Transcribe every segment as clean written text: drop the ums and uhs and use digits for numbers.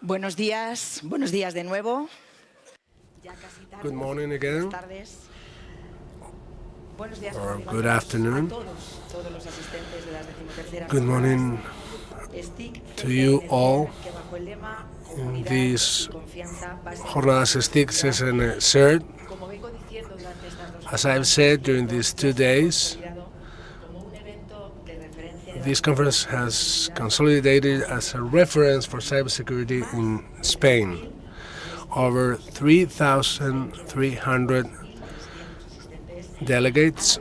Buenos días de nuevo. Good morning again, or good afternoon. Good morning to you all in these jornadas STIC CCN-CERT. As I've said during these 2 days, this conference has consolidated as a reference for cybersecurity in Spain. Over 3,300 delegates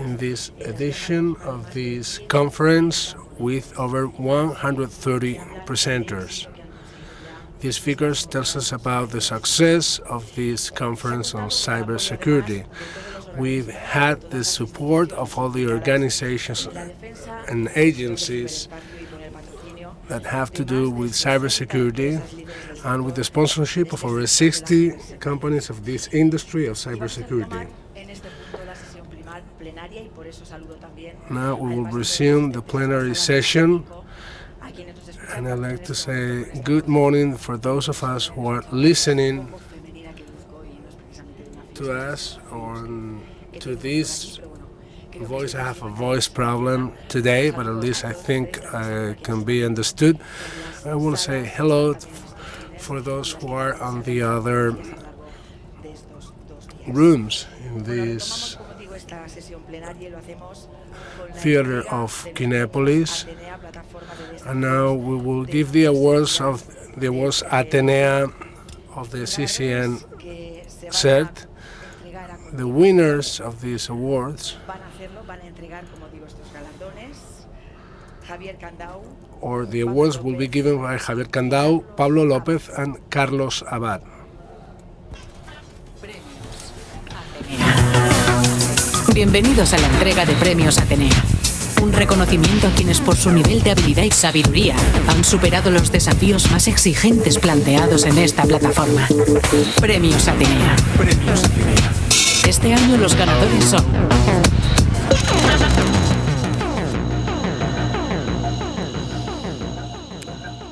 in this edition of this conference with over 130 presenters. These figures tell us about the success of this conference on cybersecurity. We've had the support of all the organizations and agencies that have to do with cybersecurity and with the sponsorship of over 60 companies of this industry of cybersecurity. Now we will resume the plenary session, and I'd like to say good morning for those of us who are listening to us on to this voice. I have a voice problem today, but at least I think I can be understood. I want to say hello for those who are on the other rooms in this theater of Kinépolis. And now we will give the awards Atenea of the CCN-CERT. The winners of these awards, or the awards will be given by Javier Candau, Pablo López and Carlos Abad. Bienvenidos a la entrega de premios Atenea. Un reconocimiento a quienes por su nivel de habilidad y sabiduría han superado los desafíos más exigentes planteados en esta plataforma. Premios Atenea. Premios Atenea. Este año los ganadores son...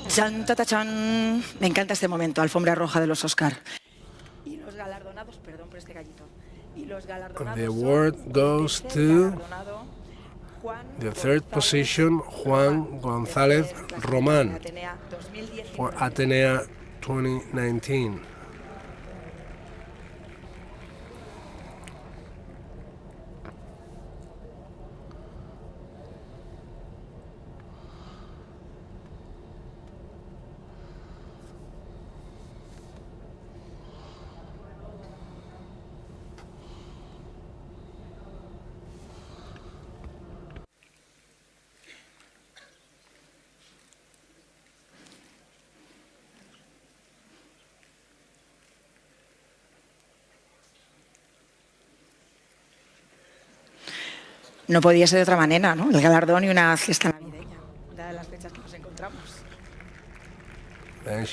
¡Chan, tatachan! Me encanta este momento, alfombra roja de los Oscar. Y los galardonados, perdón por este gallito. The award goes to the third position, Juan González Román, for Atenea 2019. No podía ser de otra manera, ¿no? El galardón y una fiesta navideña, dadas las fechas que nos encontramos. Then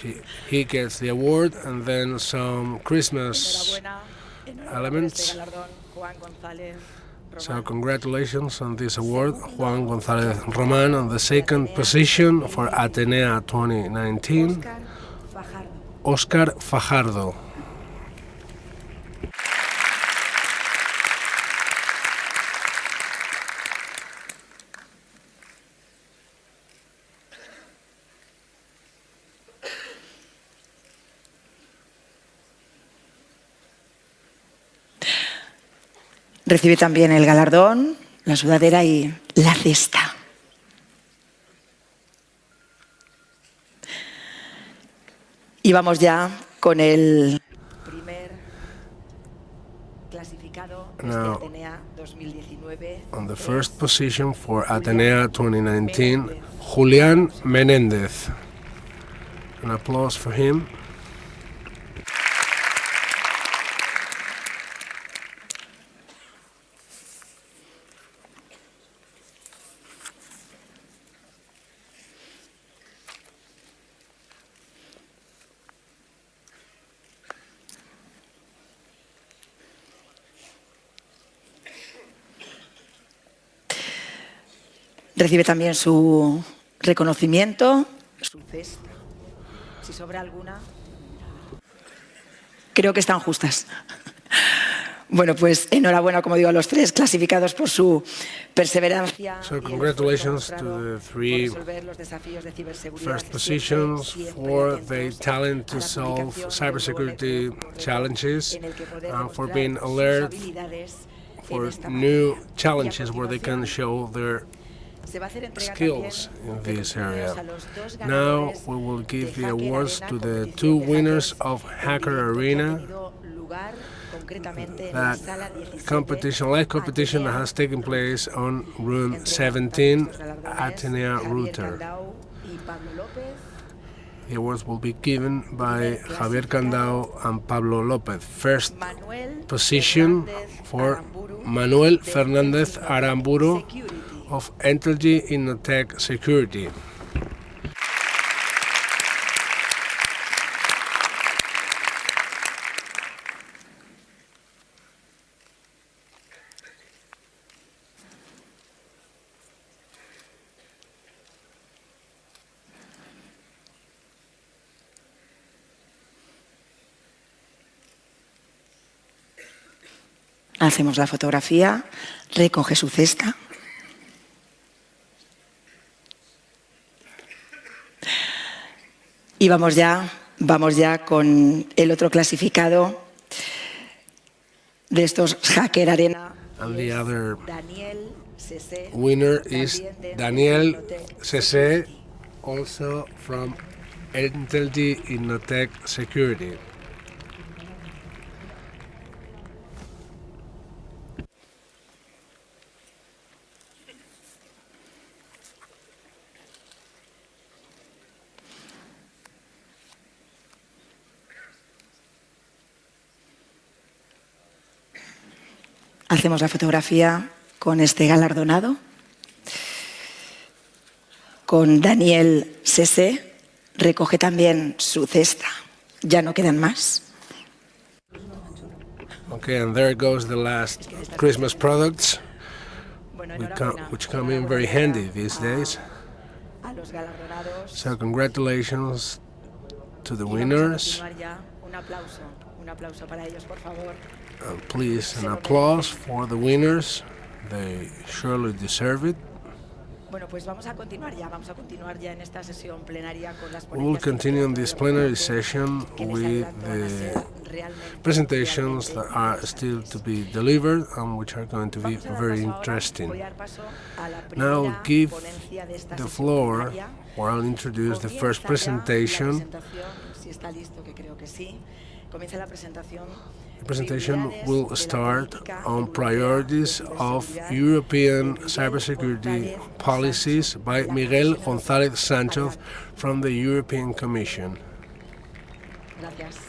he gets the award and then some Christmas elements. So congratulations on this award, Juan González Román, on the second position for Atenea 2019, Óscar Fajardo. Recibe también el galardón, la sudadera y la cesta. Y vamos ya con el primer clasificado de Atenea 2019. On the first position for Atenea 2019, Julián Menéndez. An applause for him. Recibe también su reconocimiento su cesta. Si sobra alguna, creo que están justas. Bueno, pues enhorabuena, como digo, a los tres clasificados por su perseverancia. So congratulations to the three first positions for their talent to solve cybersecurity challenges and for being alert for new challenges where they can show their skills in this area. Now we will give the awards to the two winners of Hacker Arena. That competition, live competition, that has taken place on room 17, Atenea Router. The awards will be given by Javier Candao and Pablo López. First position for Manuel Fernández Aramburu of Entelgy Innotech Security. Hacemos la fotografía, recoge su cesta. Y vamos ya con el otro clasificado de estos Hacker Arena. And the other winner is Daniel CC, also from Entelgy Innotech Security. Hacemos la fotografía con este galardonado, con Daniel CC, recoge también su cesta. Ya no quedan más. Okay, and there goes the last Christmas products, which come in very handy these days. So congratulations to the winners. Un aplauso para ellos, por favor. Please, an applause for the winners. They surely deserve it. Bueno, pues vamos a continuar ya en esta sesión plenaria con las We will continue in this plenary session with the presentations that are still to be delivered and which are going to be very interesting. Now I'll give the floor, or I'll introduce the first presentation. The presentation will start on priorities of European cybersecurity policies by Miguel González Sánchez from the European Commission. Gracias.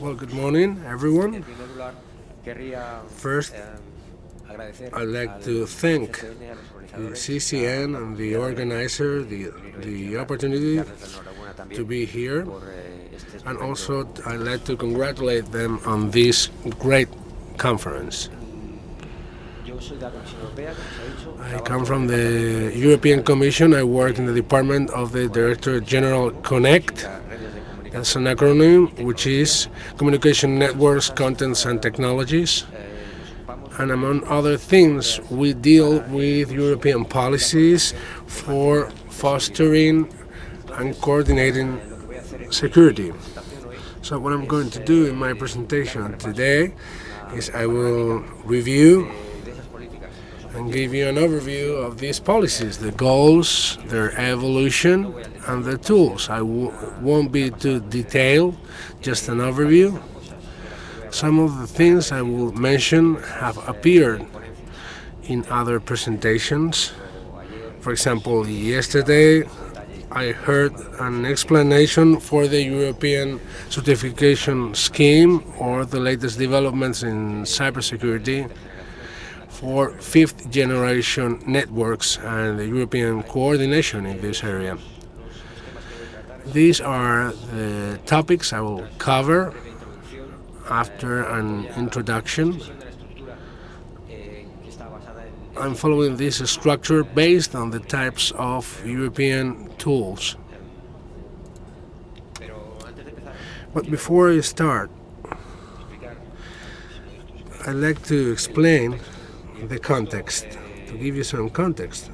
Well, good morning, everyone. First, I'd like to thank the CCN and the organizer, the opportunity to be here, and also I'd like to congratulate them on this great conference. I come from the European Commission. I work in the Department of the Director General Connect. That's an acronym which is Communication Networks, Contents and Technologies. And among other things, we deal with European policies for fostering and coordinating security. So what I'm going to do in my presentation today is I will review and give you an overview of these policies, the goals, their evolution, and the tools. I won't be too detailed, just an overview. Some of the things I will mention have appeared in other presentations. For example, yesterday I heard an explanation for the European certification scheme or the latest developments in cybersecurity for fifth generation networks and the European coordination in this area. These are the topics I will cover. after an introduction. I'm following this structure based on the types of European tools. But before I start, I'd like to explain the context, to give you some context.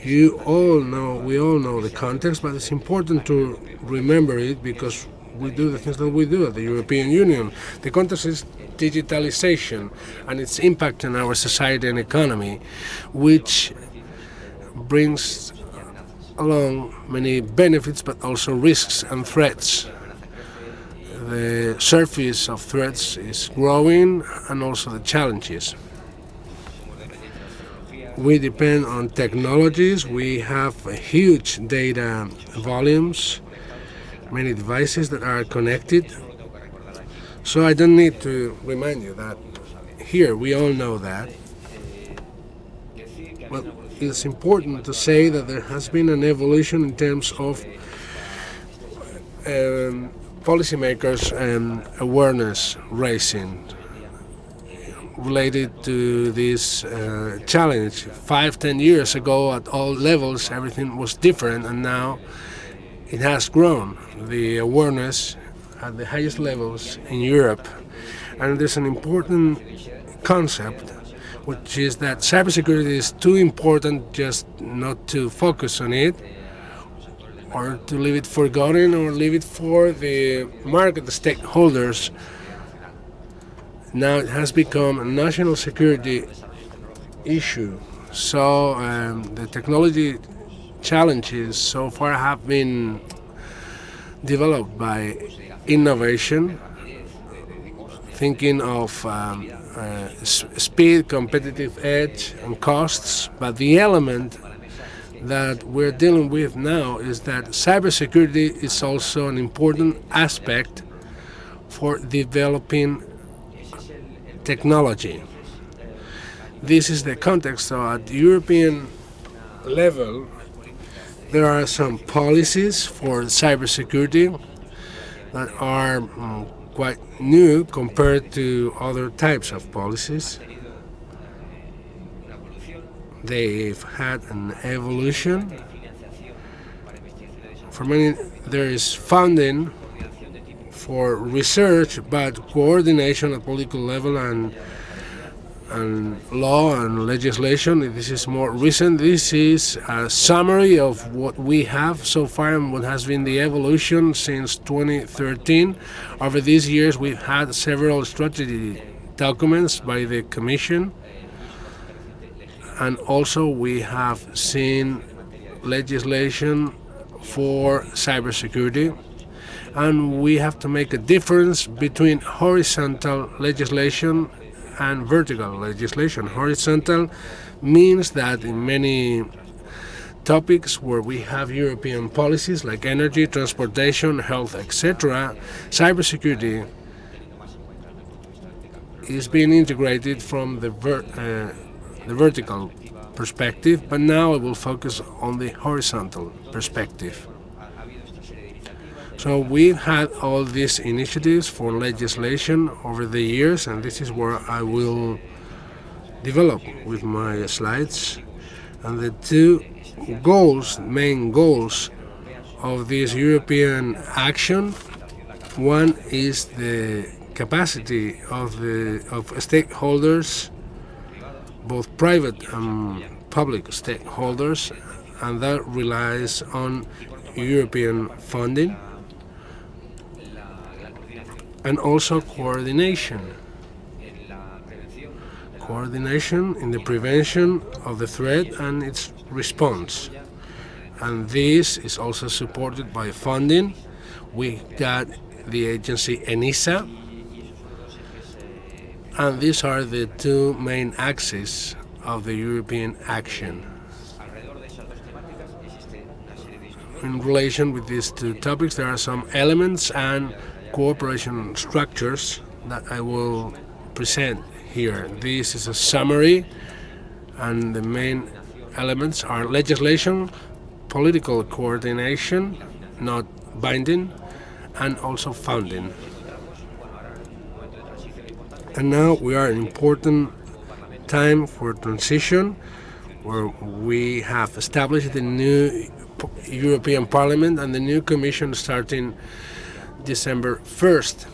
We all know the context, but it's important to remember it because we do the things that we do at the European Union. The context is digitalization and its impact on our society and economy, which brings along many benefits but also risks and threats. The surface of threats is growing and also the challenges. We depend on technologies, we have huge data volumes, many devices that are connected. So I don't need to remind you that here we all know that. Well, it's important to say that there has been an evolution in terms of policymakers and awareness raising related to this challenge. 5-10 years ago at all levels everything was different, and now it has grown, the awareness at the highest levels in Europe. And there's an important concept, which is that cybersecurity is too important just not to focus on it, or to leave it forgotten, or leave it for the market stakeholders. Now it has become a national security issue. So the technology challenges so far have been developed by innovation, thinking of speed, competitive edge, and costs. But the element that we're dealing with now is that cybersecurity is also an important aspect for developing technology. This is the context. So at European level, there are some policies for cybersecurity that are quite new compared to other types of policies. They've had an evolution. For many, there is funding for research, but coordination at political level and law and legislation, this is more recent. This is a summary of what we have so far and what has been the evolution since 2013. Over these years, we've had several strategy documents by the Commission, and also we have seen legislation for cybersecurity. And we have to make a difference between horizontal legislation and vertical legislation. Horizontal means that in many topics where we have European policies like energy, transportation, health, etc., cybersecurity is being integrated from the vertical perspective, but now I will focus on the horizontal perspective. So we've had all these initiatives for legislation over the years, and this is where I will develop with my slides. And the two main goals of this European action, one is the capacity of stakeholders, both private and public stakeholders, and that relies on European funding. And also coordination in the prevention of the threat and its response. And this is also supported by funding. We got the agency ENISA, and these are the two main axes of the European action. In relation with these two topics, there are some elements and cooperation structures that I will present here. This is a summary, and the main elements are legislation, political coordination, not binding, and also funding. And now we are in an important time for transition, where we have established the new European Parliament and the new Commission starting December 1st.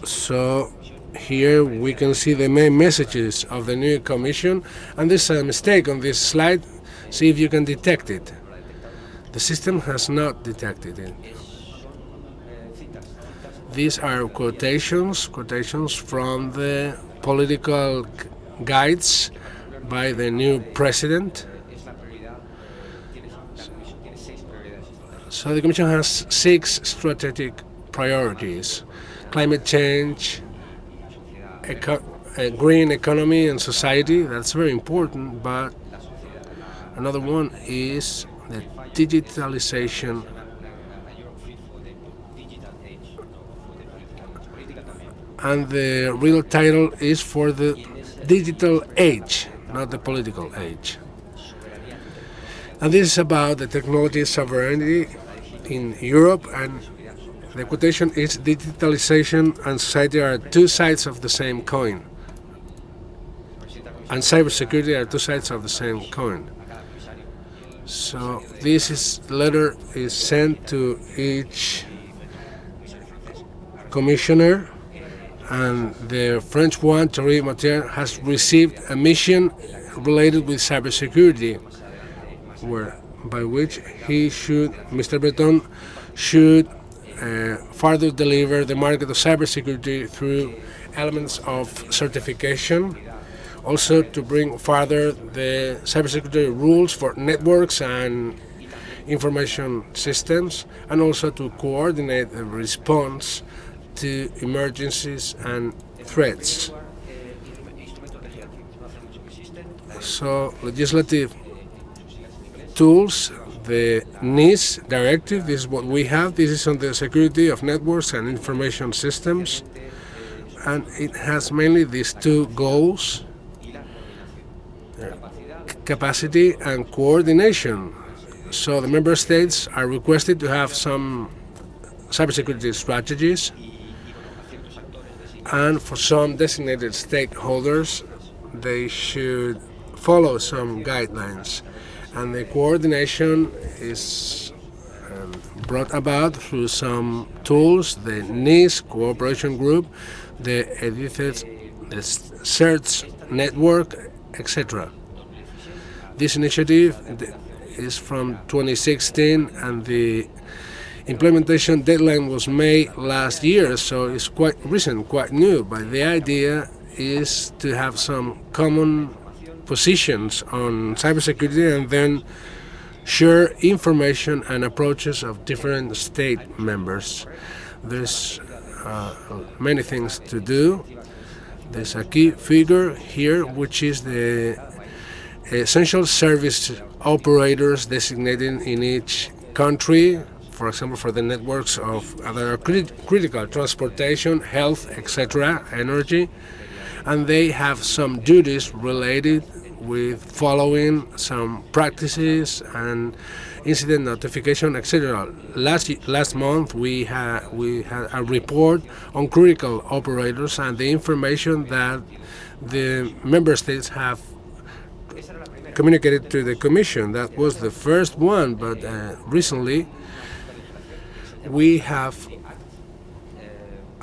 So here we can see the main messages of the new Commission, and there's a mistake on this slide. See if you can detect it. The system has not detected it. These are quotations from the political guides by the new president. So the Commission has 6 strategic priorities: climate change, a green economy and society. That's very important, but another one is the digitalization. And the real title is for the digital age, not the political age. And this is about the technology sovereignty in Europe, and the quotation is: digitalization and society are 2 sides of the same coin. And cybersecurity are 2 sides of the same coin. So this letter is sent to each commissioner, and the French one, Thierry Martin, has received a mission related with cybersecurity, by which Mr. Breton should further deliver the market of cybersecurity through elements of certification, also to bring further the cybersecurity rules for networks and information systems, and also to coordinate the response to emergencies and threats. So legislative tools, the NIS directive, this is what we have. This is on the security of networks and information systems, and it has mainly these 2 goals: capacity and coordination. So the member states are requested to have some cybersecurity strategies, and for some designated stakeholders, they should follow some guidelines. And the coordination is brought about through some tools: the NIS cooperation group, the CERT network, etc. This initiative is from 2016, and the implementation deadline was May last year, so it's quite recent, quite new. But the idea is to have some common positions on cybersecurity and then share information and approaches of different state members. There's many things to do. There's a key figure here, which is the essential service operators designated in each country, for example, for the networks that are critical: transportation, health, etc., energy. And they have some duties related with following some practices and incident notification, etc. Last month we had a report on critical operators and the information that the member states have communicated to the Commission. That was the first one, but recently we have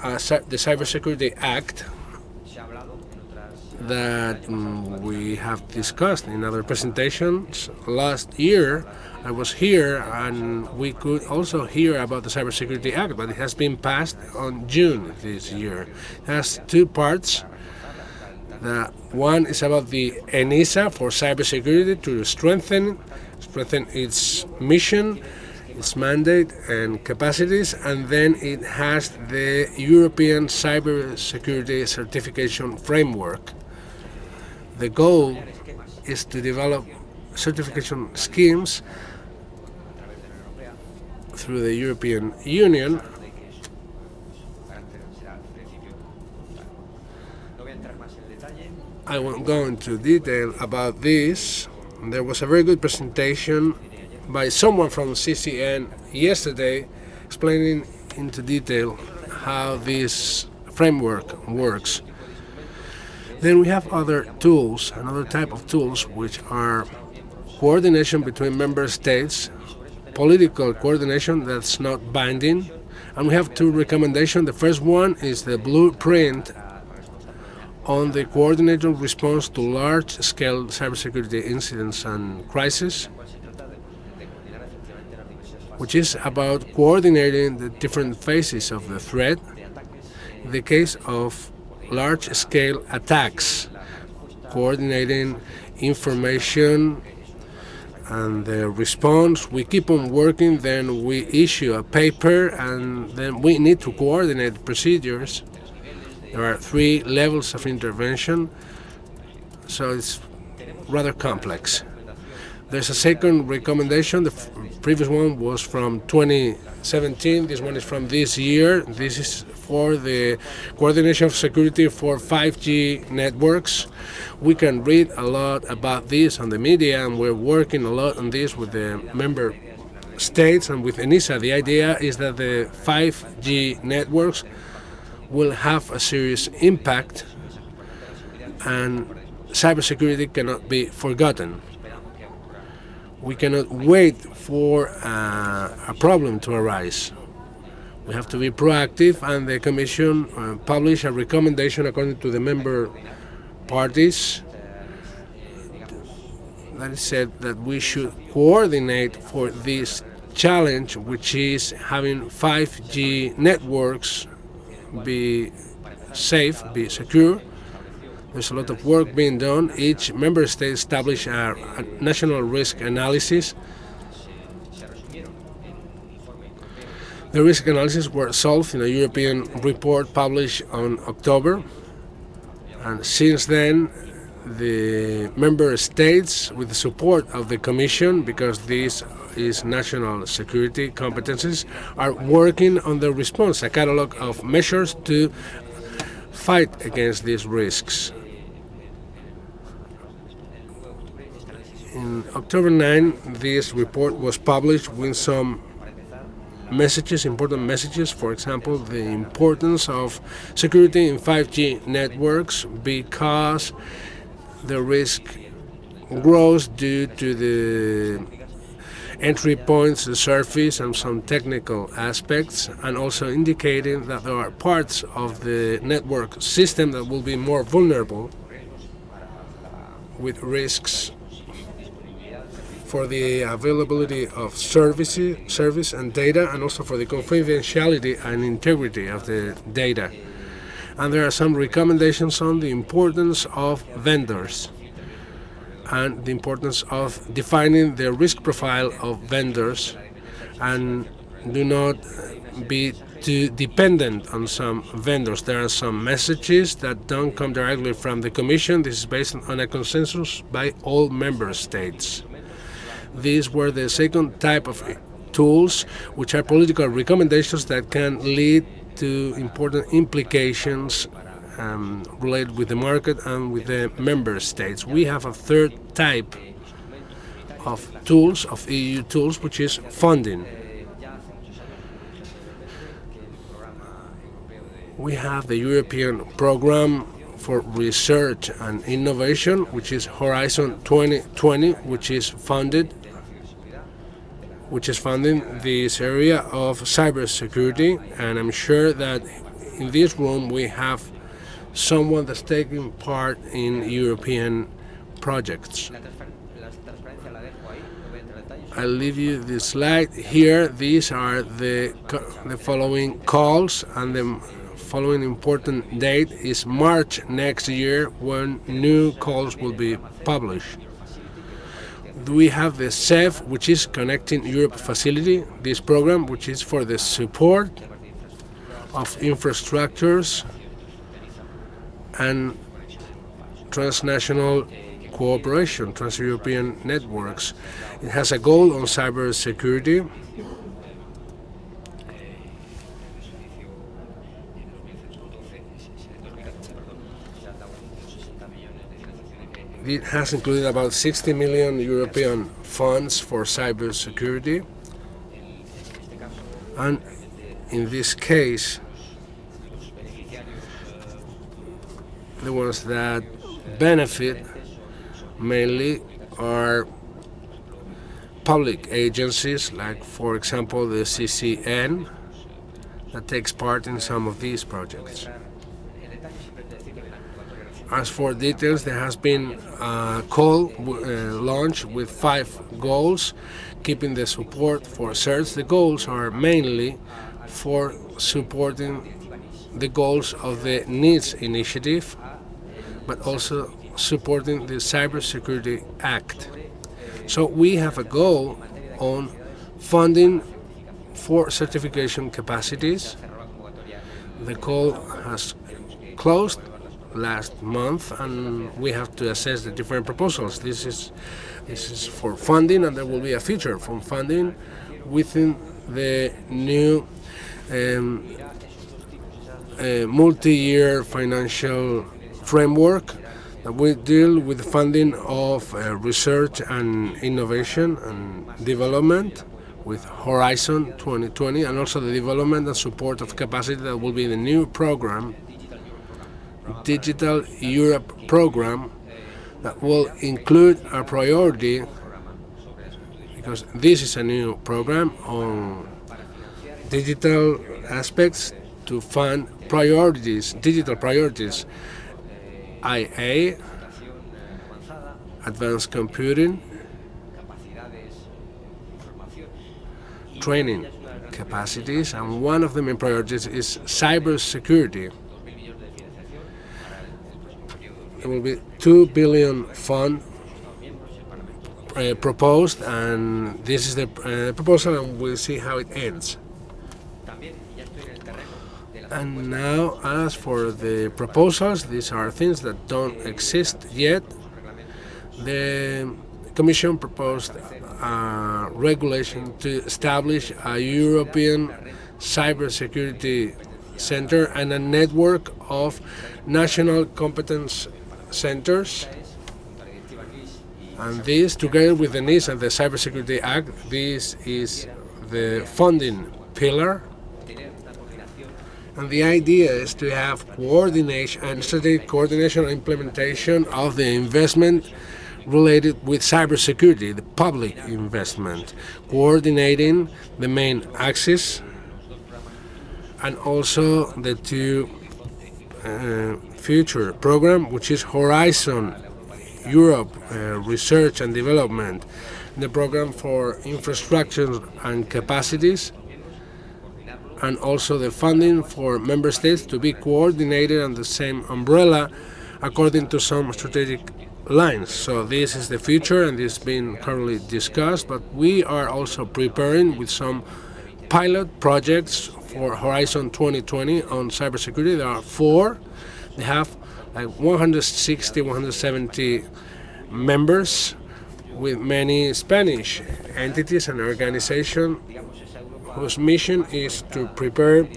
the Cybersecurity Act that we have discussed in other presentations. Last year I was here, and we could also hear about the Cybersecurity Act, but it has been passed on June this year. It has 2 parts. The one is about the ENISA for cybersecurity, to strengthen its mission, its mandate and capacities, and then it has the European Cybersecurity Certification Framework. The goal is to develop certification schemes through the European Union. I won't go into detail about this. There was a very good presentation by someone from CCN yesterday explaining into detail how this framework works. Then we have other tools, another type of tools, which are coordination between member states, political coordination that's not binding, and we have two recommendations. The first one is the blueprint on the coordinated response to large-scale cybersecurity incidents and crises, which is about coordinating the different phases of the threat. In the case of large-scale attacks, coordinating information and the response. We keep on working, then we issue a paper, and then we need to coordinate procedures. There are 3 levels of intervention, so it's rather complex. There's a second recommendation. The previous one was from 2017. This one is from this year. This is for the coordination of security for 5G networks. We can read a lot about this on the media, and we're working a lot on this with the member states and with ENISA. The idea is that the 5G networks will have a serious impact, and cybersecurity cannot be forgotten. We cannot wait for a problem to arise. We have to be proactive, and the Commission published a recommendation according to the member parties that it said that we should coordinate for this challenge, which is having 5G networks be safe, be secure. There's a lot of work being done. Each member state established a national risk analysis. The risk analysis were solved in a European report published on October. And since then, the member states, with the support of the Commission, because this is national security competences, are working on the response, a catalog of measures to fight against these risks. In October 9, this report was published with some messages, important messages. For example, the importance of security in 5G networks, because the risk grows due to the entry points, the surface, and some technical aspects, and also indicating that there are parts of the network system that will be more vulnerable with risks for the availability of service and data, and also for the confidentiality and integrity of the data. And there are some recommendations on the importance of vendors and the importance of defining the risk profile of vendors, and do not be too dependent on some vendors. There are some messages that don't come directly from the Commission. This is based on a consensus by all member states. These were the second type of tools, which are political recommendations that can lead to important implications related with the market and with the member states. We have a third type of tools, of EU tools, which is funding. We have the European Programme for Research and Innovation, which is Horizon 2020, which is funding this area of cybersecurity. And I'm sure that in this room we have someone that's taking part in European projects. I'll leave you this slide here. These are the following calls, and the following important date is March next year, when new calls will be published. We have the CEF, which is Connecting Europe Facility, this program, which is for the support of infrastructures and transnational cooperation, trans-European networks. It has a goal on cybersecurity. It has included about 60 million European funds for cybersecurity. And in this case, the ones that benefit mainly are public agencies, like for example the CCN, that takes part in some of these projects. As for details, there has been a call launched with 5 goals, keeping the support for CERTs. The goals are mainly for supporting the goals of the NEEDS initiative, but also supporting the Cybersecurity Act. So we have a goal on funding for certification capacities. The call has closed last month, and we have to assess the different proposals. This is for funding, and there will be a feature from funding within the new multi-year financial framework that will deal with the funding of research and innovation and development with Horizon 2020, and also the development and support of capacity that will be the new program, Digital Europe program, that will include a priority, because this is a new program on digital aspects, to fund priorities, digital priorities, IA, advanced computing, training capacities, and one of the main priorities is cybersecurity. There will be 2 billion fund proposed, and this is the proposal, and we'll see how it ends. And now, as for the proposals, these are things that don't exist yet. The Commission proposed a regulation to establish a European cybersecurity center and a network of national competence centers. And this, together with the NIS and the Cybersecurity Act, this is the funding pillar. And the idea is to have coordination and strategic coordination and implementation of the investment related with cybersecurity, the public investment, coordinating the main axis, and also the 2 future program, which is Horizon Europe Research and Development, the program for infrastructure and capacities, and also the funding for member states to be coordinated on the same umbrella according to some strategic lines. So this is the future, and this is being currently discussed, but we are also preparing with some pilot projects for Horizon 2020 on cybersecurity. There are 4. They have like 160, 170 members, with many Spanish entities and organizations whose mission is to prepare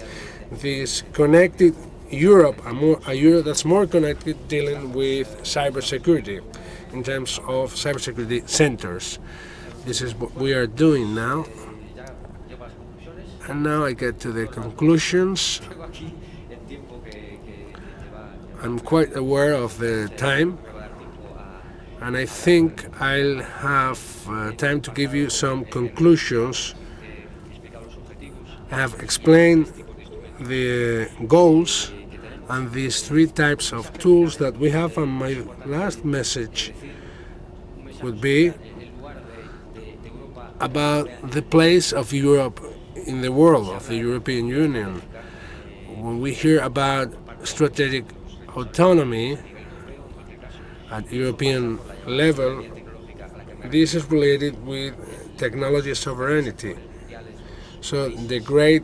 this connected Europe, a Europe that's more connected, dealing with cybersecurity in terms of cybersecurity centers. This is what we are doing now. And now I get to the conclusions. I'm quite aware of the time, and I think I'll have time to give you some conclusions. I have explained the goals and these 3 types of tools that we have, and my last message would be about the place of Europe in the world, of the European Union. When we hear about strategic autonomy at European level, this is related with technology sovereignty. So the great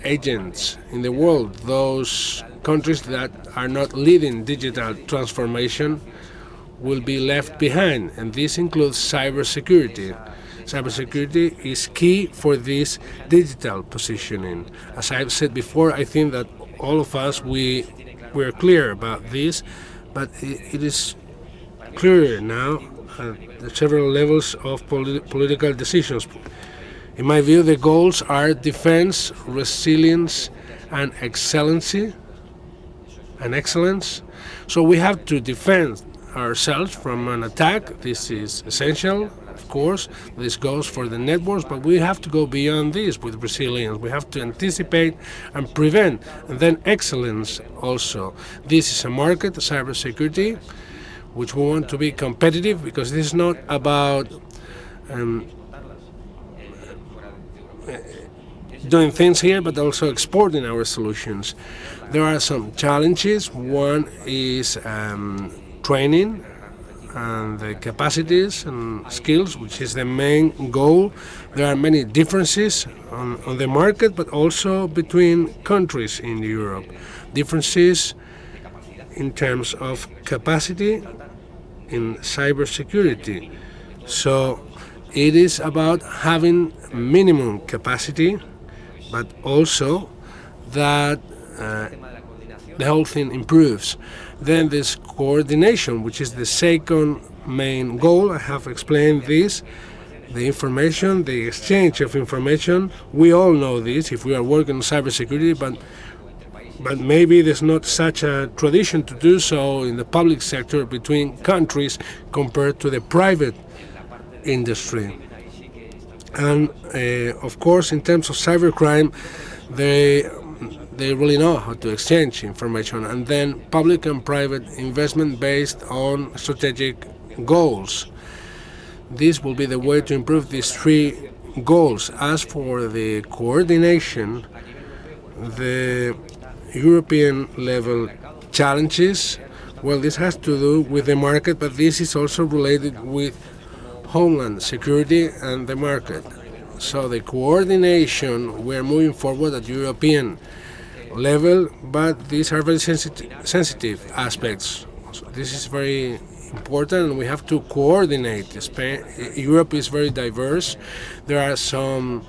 agents in the world, those countries that are not leading digital transformation, will be left behind, and this includes cybersecurity. Cybersecurity is key for this digital positioning. As I've said before, I think that all of us, we're clear about this, but it is clearer now at the several levels of political decisions. In my view, the goals are defense, resilience, and excellency. and excellence. So we have to defend ourselves from an attack. This is essential, of course. This goes for the networks, but we have to go beyond this with resilience. We have to anticipate and prevent, and then excellence also. This is a market, cybersecurity, which we want to be competitive, because this is not about doing things here, but also exporting our solutions. There are some challenges. One is training and the capacities and skills, which is the main goal. There are many differences on the market, but also between countries in Europe. Differences in terms of capacity in cybersecurity. So it is about having minimum capacity, but also that the whole thing improves. Then there's coordination, which is the second main goal. I have explained this. The information, the exchange of information, we all know this if we are working in cybersecurity, but maybe there's not such a tradition to do so in the public sector between countries compared to the private industry. And of course, in terms of cybercrime, they really know how to exchange information, and then public and private investment based on strategic goals. This will be the way to improve these three goals. As for the coordination, the European level challenges, well, this has to do with the market, but this is also related with homeland security and the market. So the coordination, we're moving forward at European level, but these are very sensitive aspects. So this is very important, and we have to coordinate. Europe is very diverse. There are some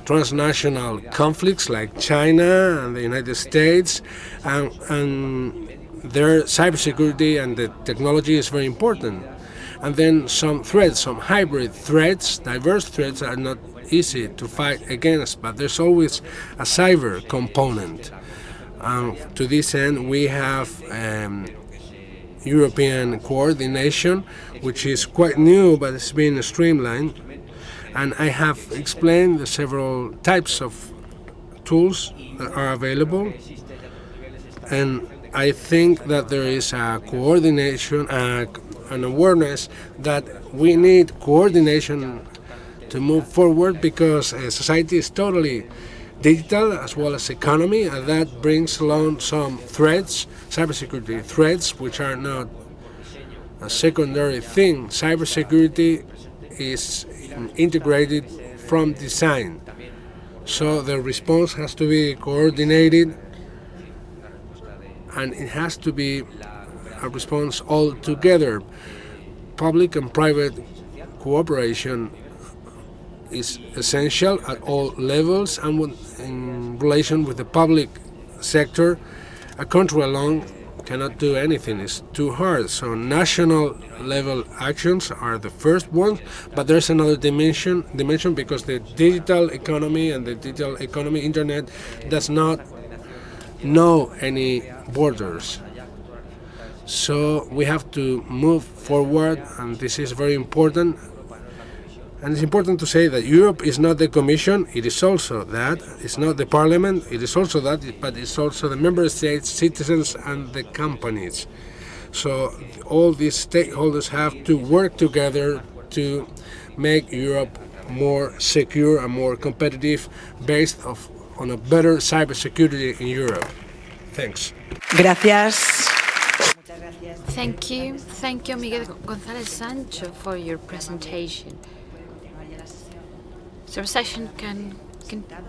transnational conflicts like China and the United States, and their cybersecurity and the technology is very important. And then some threats, some hybrid threats, diverse threats are not easy to fight against, but there's always a cyber component. To this end, we have European coordination, which is quite new, but it's been streamlined. And I have explained the several types of tools that are available. And I think that there is a coordination, an awareness that we need coordination to move forward, because society is totally digital as well as economy, and that brings along some threats, cybersecurity threats, which are not a secondary thing. Cybersecurity is integrated from design, so the response has to be coordinated, and it has to be a response all together. Public and private cooperation is essential at all levels, and in relation with the public sector, a country alone cannot do anything. It's too hard. So national level actions are the first ones, but there's another dimension because the digital economy and the digital economy, internet, does not know any borders. So we have to move forward, and this is very important. And it's important to say that Europe is not the Commission, it is also that. It's not the Parliament, it is also that, but it's also the Member States, citizens, and the companies. So all these stakeholders have to work together to make Europe more secure and more competitive, based on a better cybersecurity in Europe. Thanks. Gracias. Thank you, Miguel González Sancho, for your presentation. So, session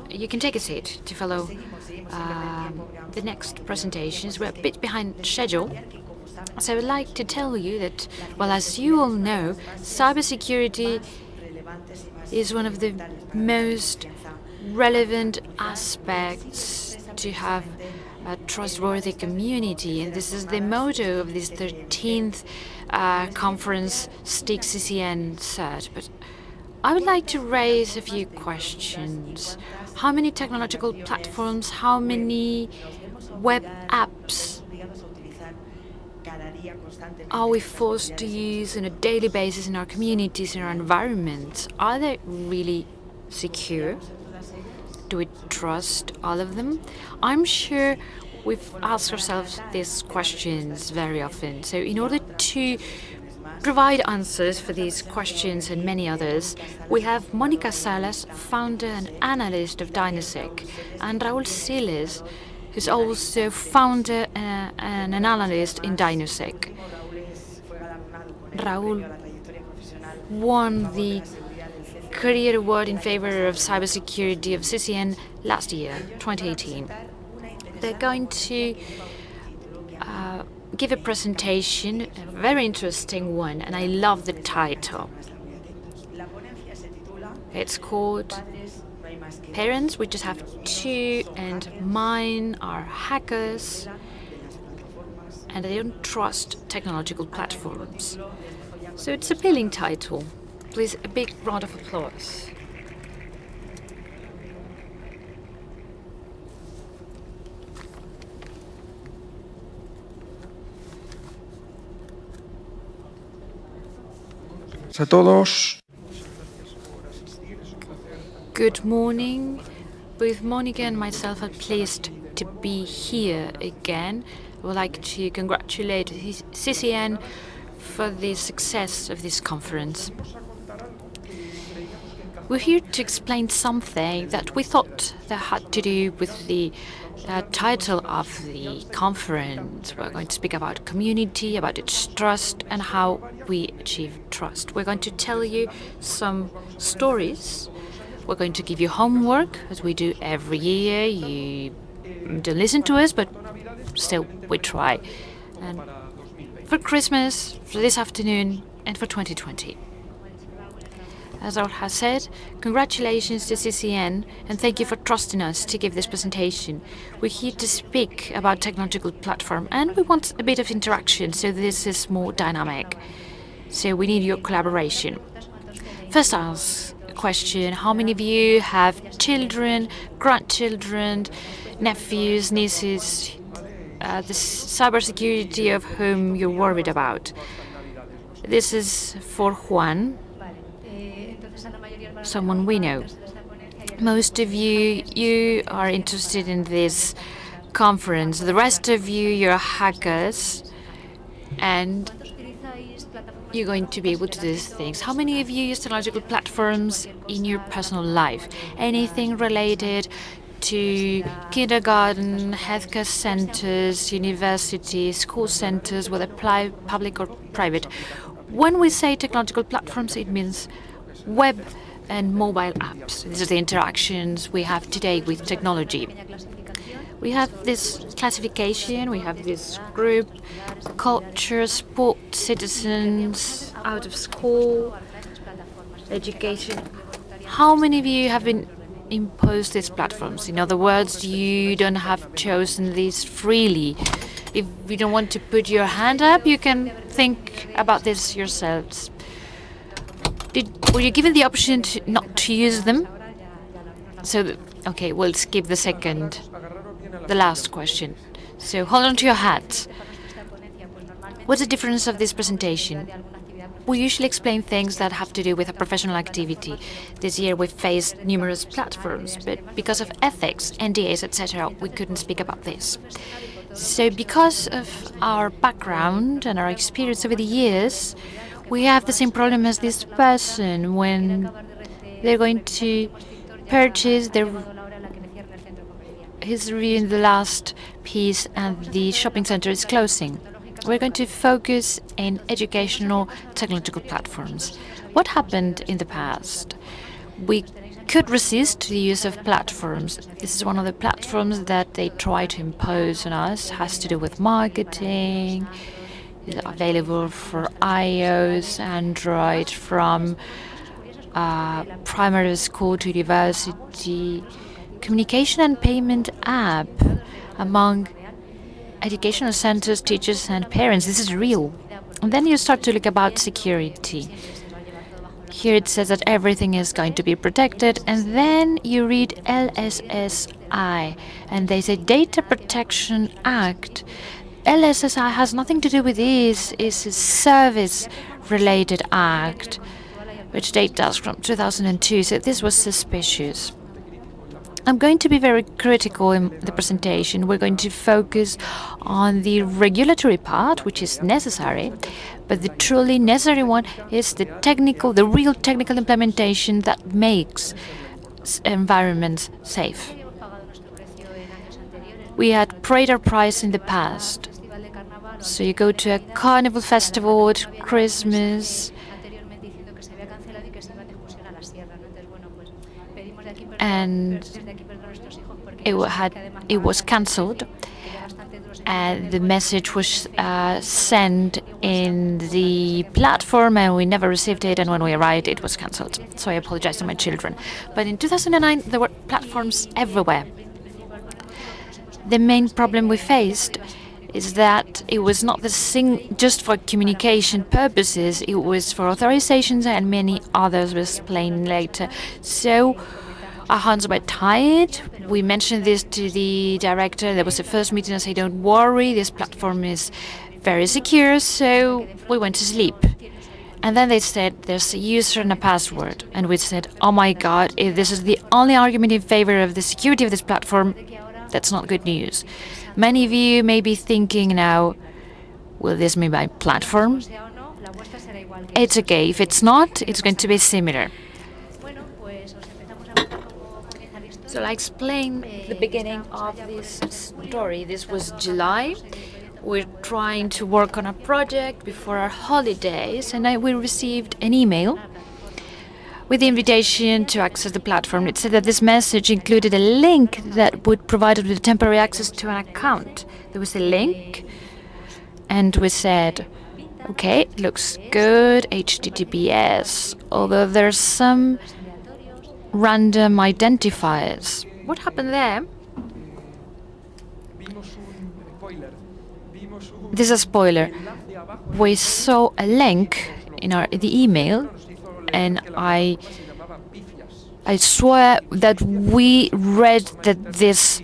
you can take a seat to follow the next presentations. We're a bit behind schedule, so I would like to tell you that, well, as you all know, cybersecurity is one of the most relevant aspects to have a trustworthy community, and this is the motto of this 13th conference, STIC CCN-CERT. But I would like to raise a few questions. How many technological platforms, how many web apps are we forced to use on a daily basis in our communities, in our environments? Are they really secure? Do we trust all of them? I'm sure we've asked ourselves these questions very often. So in order to provide answers for these questions and many others, we have Mónica Salas, founder and analyst of DynaSec, and Raúl Siles, who's also founder and an analyst in DynaSec. Raúl won the Career Award in favor of cybersecurity of CCN last year, 2018. They're going to give a presentation, a very interesting one, and I love the title. It's called Parents, We Just Have Two, and Mine Are Hackers, and They Don't Trust Technological Platforms. So it's an appealing title. Please, a big round of applause. A todos. Good morning. Both Monica and myself are pleased to be here again. I would like to congratulate CCN for the success of this conference. We're here to explain something that we thought that had to do with the title of the conference. We're going to speak about community, about its trust, and how we achieve trust. We're going to tell you some stories. We're going to give you homework, as we do every year. You don't listen to us, but still, we try. And for Christmas, for this afternoon, and for 2020. As Raúl has said, congratulations to CCN, and thank you for trusting us to give this presentation. We're here to speak about technological platform, and we want a bit of interaction, so this is more dynamic. So we need your collaboration. First, ask a question: how many of you have children, grandchildren, nephews, nieces, the cybersecurity of whom you're worried about? This is for Juan, someone we know. Most of you are interested in this conference. The rest of you're hackers, and you're going to be able to do these things. How many of you use technological platforms in your personal life? Anything related to kindergarten, healthcare centers, universities, school centers, whether public or private? When we say technological platforms, it means web and mobile apps. These are the interactions we have today with technology. We have this classification, we have this group: culture, sport, citizens, out of school, education. How many of you have been imposed these platforms? In other words, you don't have chosen these freely. If you don't want to put your hand up, you can think about this yourselves. Were you given the option not to use them? Okay, we'll skip the last question. So hold on to your hats. What's the difference of this presentation? We usually explain things that have to do with a professional activity. This year we faced numerous platforms, but because of ethics, NDAs, etc., we couldn't speak about this. So because of our background and our experience over the years, we have the same problem as this person when they're going to purchase his reviewing the last piece and the shopping center is closing. We're going to focus in educational technological platforms. What happened in the past? We could resist the use of platforms. This is one of the platforms that they try to impose on us. It has to do with marketing. It's available for iOS, Android, from primary school to university. Communication and payment app among educational centers, teachers, and parents. This is real. And then you start to look about security. Here it says that everything is going to be protected, and then you read LSSI, and they say Data Protection Act. LSSI has nothing to do with this. It's a service-related act, which dates from 2002, so this was suspicious. I'm going to be very critical in the presentation. We're going to focus on the regulatory part, which is necessary, but the truly necessary one is the real technical implementation that makes environments safe. We had paid our price in the past. So you go to a carnival festival at Christmas, and it was cancelled. The message was sent in the platform, and we never received it. And when we arrived, it was cancelled. So I apologize to my children. But in 2009, there were platforms everywhere. The main problem we faced is that it was not just for communication purposes. It was for authorizations, and many others. We'll explain later. So our hands were tied. We mentioned this to the director. There was a first meeting. I said, don't worry, this platform is very secure. So we went to sleep. And then they said, there's a user and a password. And we said, oh my God, if this is the only argument in favor of the security of this platform, that's not good news. Many of you may be thinking now, will this be my platform? It's okay. If it's not, it's going to be similar. So I'll explain the beginning of this story. This was July. We're trying to work on a project before our holidays, and we received an email with the invitation to access the platform. It said that this message included a link that would provide us with temporary access to an account. There was a link, and we said, okay, looks good, HTTPS, although there's some random identifiers. What happened there? This is a spoiler. We saw a link in the email, and I swear that we read that this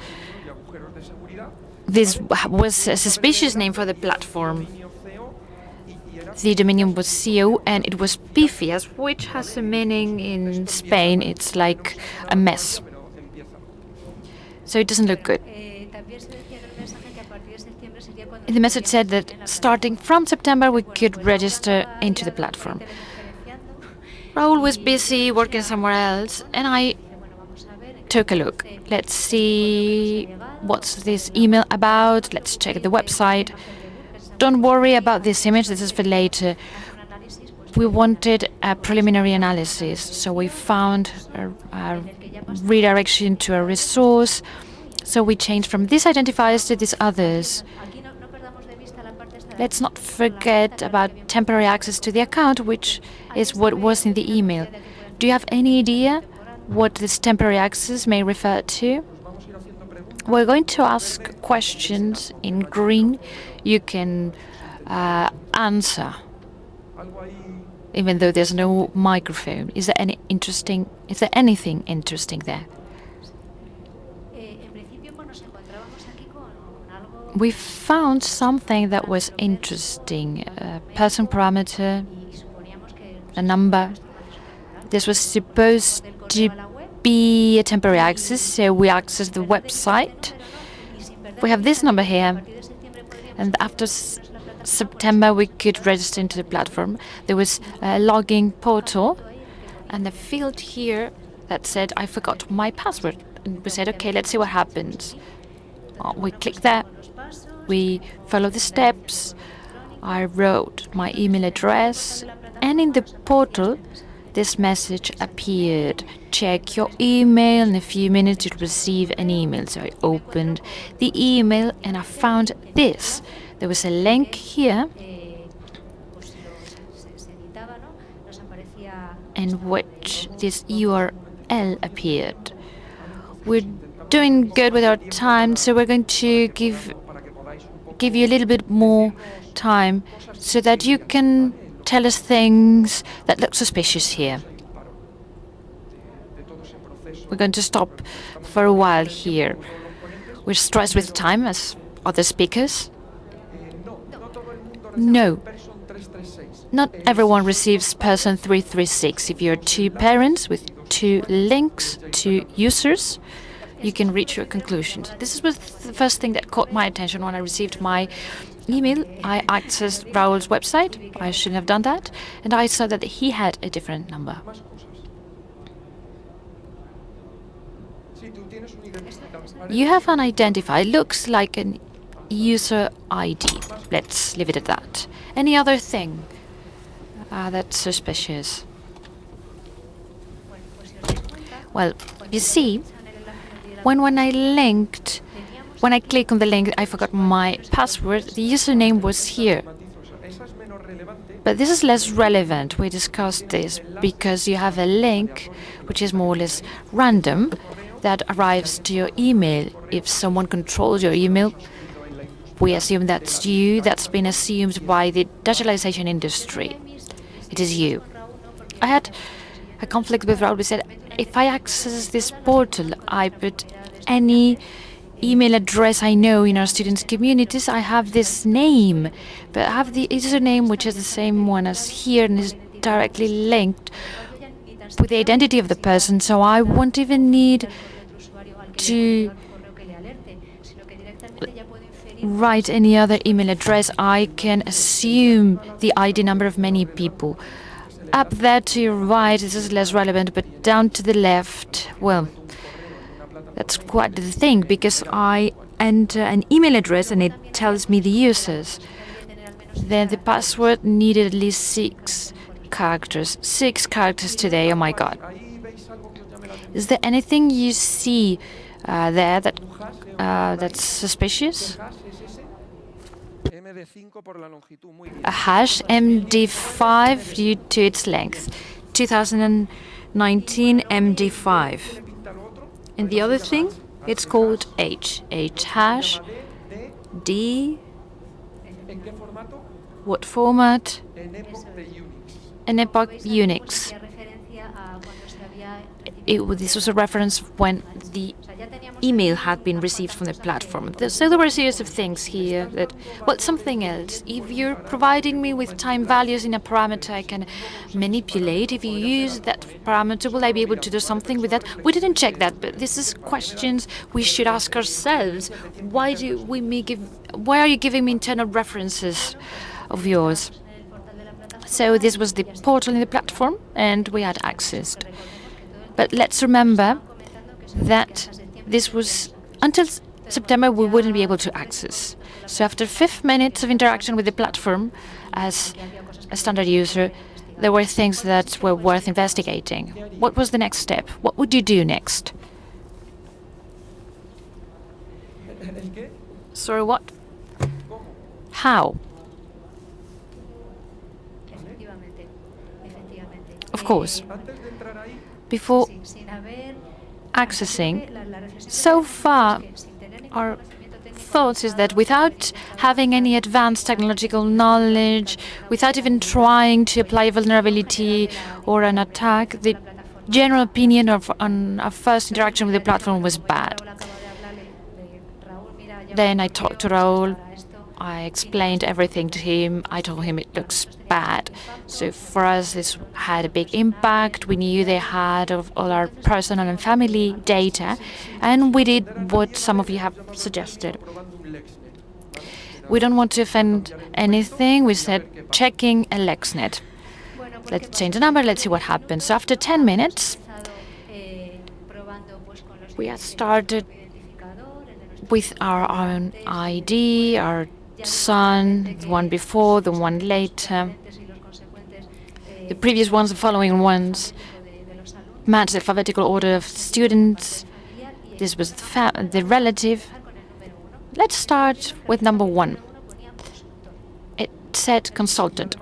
was a suspicious name for the platform. The dominion was CO, and it was pifias, which has a meaning in Spain. It's like a mess. So it doesn't look good. The message said that starting from September, we could register into the platform. Raúl was busy working somewhere else, and I took a look. Let's see what's this email about. Let's check the website. Don't worry about this image, this is for later. We wanted a preliminary analysis, so we found a redirection to a resource. So we changed from these identifiers to these others. Let's not forget about temporary access to the account, which is what was in the email. Do you have any idea what this temporary access may refer to? We're going to ask questions in green. You can answer, even though there's no microphone. Is there anything interesting there? We found something that was interesting. A person parameter, a number. This was supposed to be a temporary access, so we accessed the website. We have this number here, and after September we could register into the platform. There was a login portal, and a field here that said, I forgot my password. And we said, okay, let's see what happens. We click there, we follow the steps. I wrote my email address, and in the portal, this message appeared. Check your email. In a few minutes, you'd receive an email. So I opened the email, and I found this. There was a link here in which this URL appeared. We're doing good with our time, so we're going to give you a little bit more time so that you can tell us things that look suspicious here. We're going to stop for a while here. We're stressed with time as other speakers. No. Not everyone receives person 336. If you're two parents with two links to users, you can reach your conclusions. This was the first thing that caught my attention when I received my email. I accessed Raul's website. I shouldn't have done that. And I saw that he had a different number. You have an identifier. It looks like an user ID. Let's leave it at that. Any other thing that's suspicious? Well, you see, when I click on the link, I forgot my password. The username was here. But this is less relevant. We discussed this because you have a link which is more or less random that arrives to your email. If someone controls your email, we assume that's you. That's been assumed by the digitalization industry. It is you. I had a conflict with Raul. We said, if I access this portal, I put any email address I know in our students' communities, I have this name, but I have the username, which is the same one as here and is directly linked with the identity of the person, so I won't even need to write any other email address. I can assume the ID number of many people. Up there to your right, this is less relevant, but down to the left, well, that's quite the thing, because I enter an email address and it tells me the users. Then the password needed at least 6 characters. 6 characters today, oh my god. Is there anything you see there that's suspicious? A hash MD5 due to its length. 2019 MD5. And the other thing, it's called H. H hash D. What format? An epoch Unix. This was a reference when the email had been received from the platform. So there were a series of things here that, well, something else. If you're providing me with time values in a parameter I can manipulate, if you use that parameter, will I be able to do something with that? We didn't check that, but this is questions we should ask ourselves. Why are you giving me internal references of yours? So this was the portal in the platform, and we had access. But let's remember that this was until September we wouldn't be able to access. So after 5 minutes of interaction with the platform as a standard user, there were things that were worth investigating. What was the next step? What would you do next? Sorry, what? How? Of course. Before accessing, so far our thoughts is that without having any advanced technological knowledge, without even trying to apply a vulnerability or an attack, the general opinion on our first interaction with the platform was bad. Then I talked to Raul. I explained everything to him. I told him it looks bad. So for us, this had a big impact. We knew they had of all our personal and family data, and we did what some of you have suggested. We don't want to offend anything. We said checking a LexNet. Let's change the number. Let's see what happens. So after 10 minutes, we had started with our own ID, our son, the one before, the one later, the previous ones, the following ones, match the alphabetical order of students. This was the relative. Let's start with number 1. It said consultant.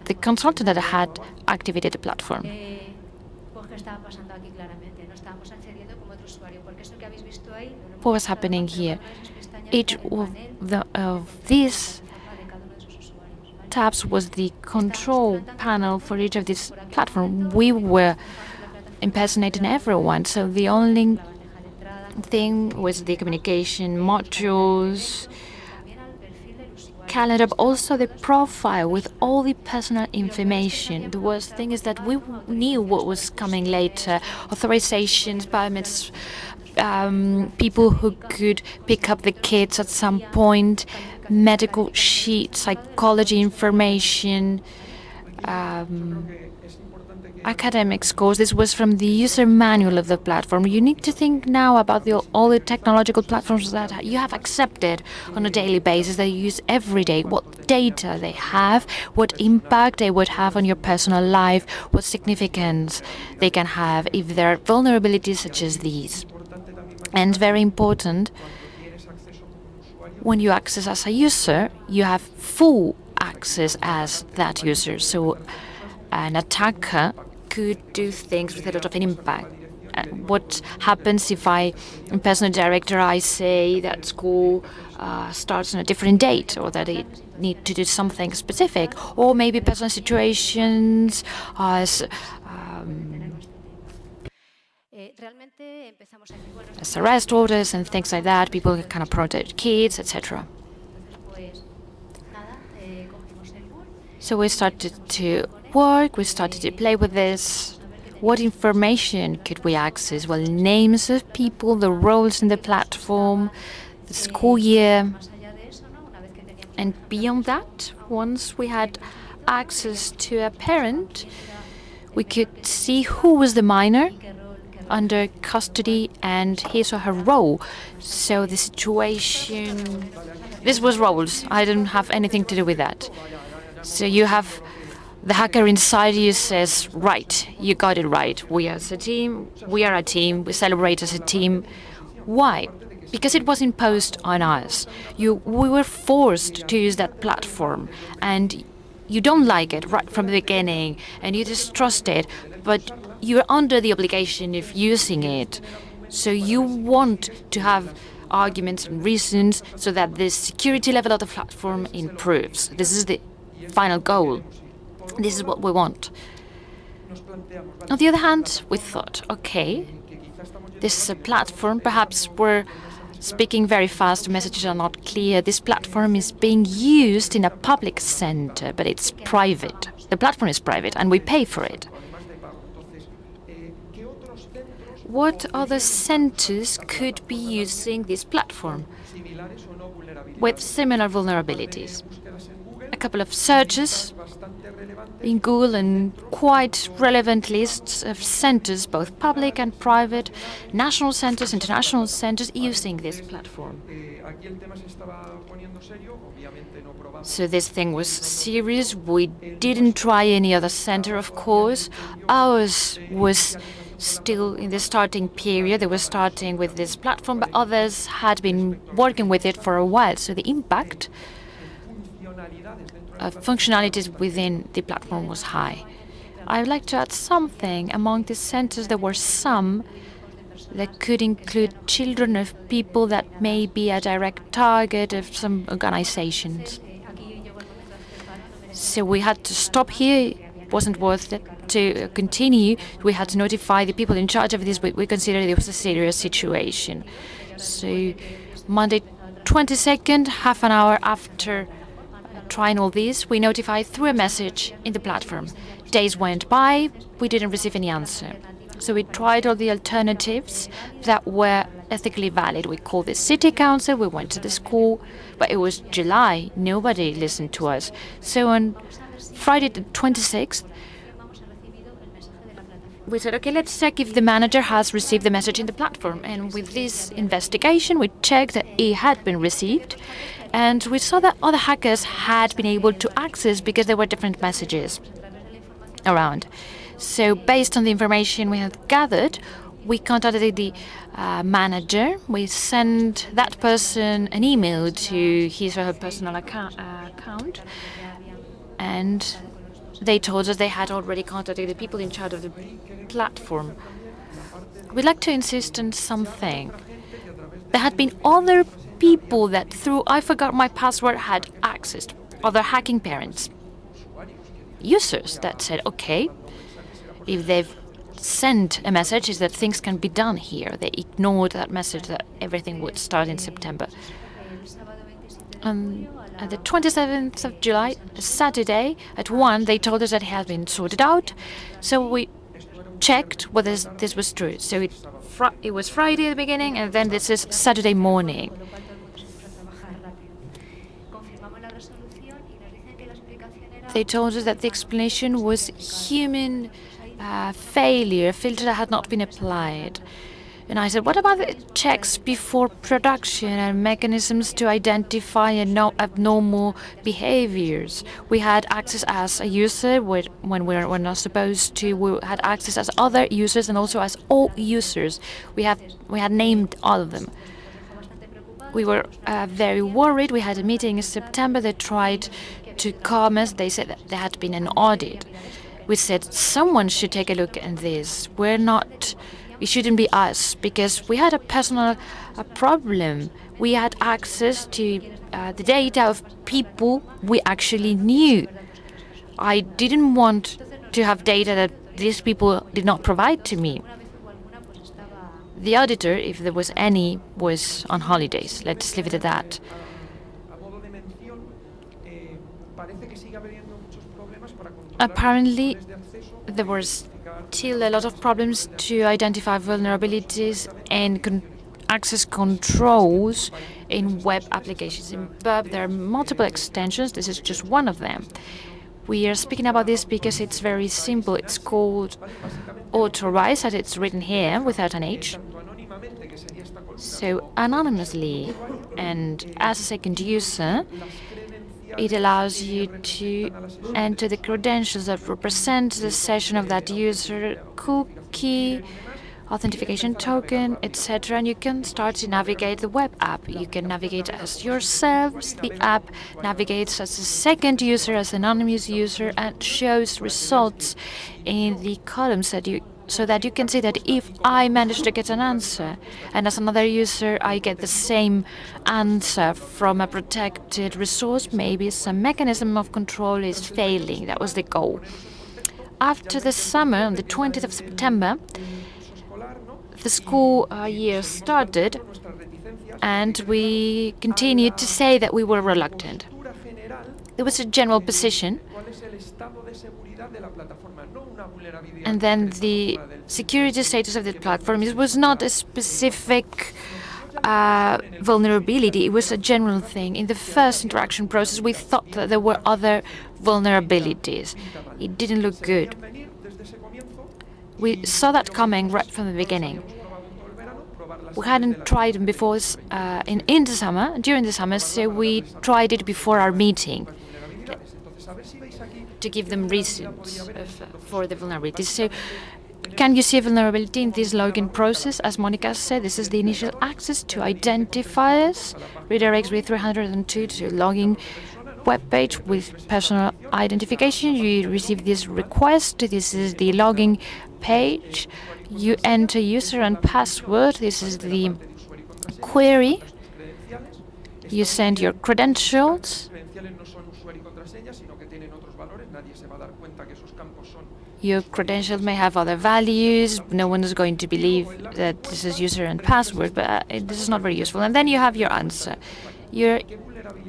The consultant that had activated the platform. What was happening here? Each of these tabs was the control panel for each of these platforms. We were impersonating everyone, so the only thing was the communication modules, calendar, but also the profile with all the personal information. The worst thing is that we knew what was coming later: authorizations, biometrics, people who could pick up the kids at some point, medical sheets, psychology information, academic scores. This was from the user manual of the platform. You need to think now about all the technological platforms that you have accepted on a daily basis, that you use every day, what data they have, what impact they would have on your personal life, what significance they can have if there are vulnerabilities such as these. And very important, when you access as a user, you have full access as that user. So an attacker could do things with a lot of impact. What happens if I impersonate a director, I say that school starts on a different date, or that it need to do something specific, or maybe personal situations as arrest orders and things like that. People kind of protect kids, etc. So we started to work, we started to play with this. What information could we access? Well, names of people, the roles in the platform, the school year. And beyond that, once we had access to a parent, we could see who was the minor under custody and his or her role. So the situation, this was roles. I didn't have anything to do with that. So you have the hacker inside you says, right, you got it right. We are a team, we we celebrate as a team. Why? Because it was imposed on us. We were forced to use that platform, and you don't like it right from the beginning, and you distrust it, but you're under the obligation of using it. So you want to have arguments and reasons so that the security level of the platform improves. This is the final goal. This is what we want. On the other hand, we thought, okay, this is a platform, perhaps we're speaking very fast, the messages are not clear. This platform is being used in a public center, but it's private. The platform is private, and we pay for it. What other centers could be using this platform with similar vulnerabilities? A couple of searches in Google and quite relevant lists of centers, both public and private, national centers, international centers, using this platform. So this thing was serious. We didn't try any other center, of course. Ours was still in the starting period. They were starting with this platform, but others had been working with it for a while. So the impact of functionalities within the platform was high. I would like to add something. Among the centers, there were some that could include children of people that may be a direct target of some organizations. So we had to stop here. It wasn't worth it to continue. We had to notify the people in charge of this, but we considered it was a serious situation. So Monday 22nd, half an hour after trying all this, we notified through a message in the platform. Days went by, we didn't receive any answer. So we tried all the alternatives that were ethically valid. We called the city council, we went to the school, but it was July, nobody listened to us. So on Friday the 26th, we said, okay, let's check if the manager has received the message in the platform. And with this investigation, we checked that it had been received. And we saw that other hackers had been able to access because there were different messages around. So based on the information we had gathered, we contacted the manager. We sent that person an email to his or her personal account. And they told us they had already contacted the people in charge of the platform. We'd like to insist on something. There had been other people that through I forgot my password had accessed, other hacking parents. users that said, okay, if they've sent a message, is that things can be done here. They ignored that message that everything would start in September. At the 27th of July, Saturday, at 1, they told us that it had been sorted out. So we checked whether this was true. So it was Friday at the beginning, and then this is Saturday morning. They told us that the explanation was human failure, a filter that had not been applied. And I said, what about the checks before production and mechanisms to identify abnormal behaviors? We had access as a user when we were not supposed to. We had access as other users and also as all users. We had named all of them. We were very worried. We had a meeting in September. They tried to calm us. They said that there had been an audit. We said someone should take a look at this. It shouldn't be us, because we had a personal problem. We had access to the data of people we actually knew. I didn't want to have data that these people did not provide to me. The auditor, if there was any, was on holidays. Let's leave it at that. Apparently, there was still a lot of problems to identify vulnerabilities and access controls in web applications. In web, there are multiple extensions. This is just one of them. We are speaking about this because it's very simple. It's called authorize, as it's written here, without an H. So anonymously and as a second user, it allows you to enter the credentials that represent the session of that user, cookie, authentication token, etc. And you can start to navigate the web app. You can navigate as yourselves. The app navigates as a second user, as an anonymous user, and shows results in the columns so that you can see that if I manage to get an answer, and as another user I get the same answer from a protected resource, maybe some mechanism of control is failing. That was the goal. After the summer, on the 20th of September, the school year started, and we continued to say that we were reluctant. There was a general position, and then the security status of the platform. It was not a specific vulnerability, it was a general thing. In the first interaction process, we thought that there were other vulnerabilities. It didn't look good. We saw that coming right from the beginning. We hadn't tried them before during the summer, so we tried it before our meeting to give them reasons for the vulnerabilities. So, can you see a vulnerability in this login process? As Monica said, this is the initial access to identifiers, redirects with 302 to login web page with personal identification. You receive this request. This is the login page. You enter user and password. This is the query. You send your credentials. Your credentials may have other values. No one is going to believe that this is user and password, but this is not very useful. And then you have your answer. You're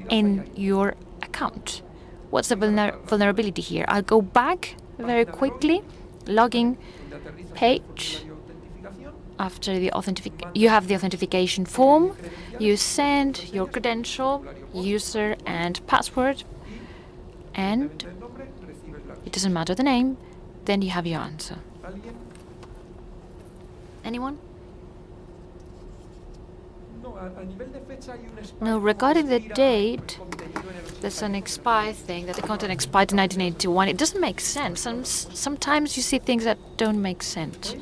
in your account. What's the vulnerability here? I'll go back very quickly. Login page. After the you have the authentication form. You send your credential, user and password, and it doesn't matter the name. Then you have your answer. Anyone? No, regarding the date, there's an expired thing that the content expired in 1981. It doesn't make sense. Sometimes you see things that don't make sense.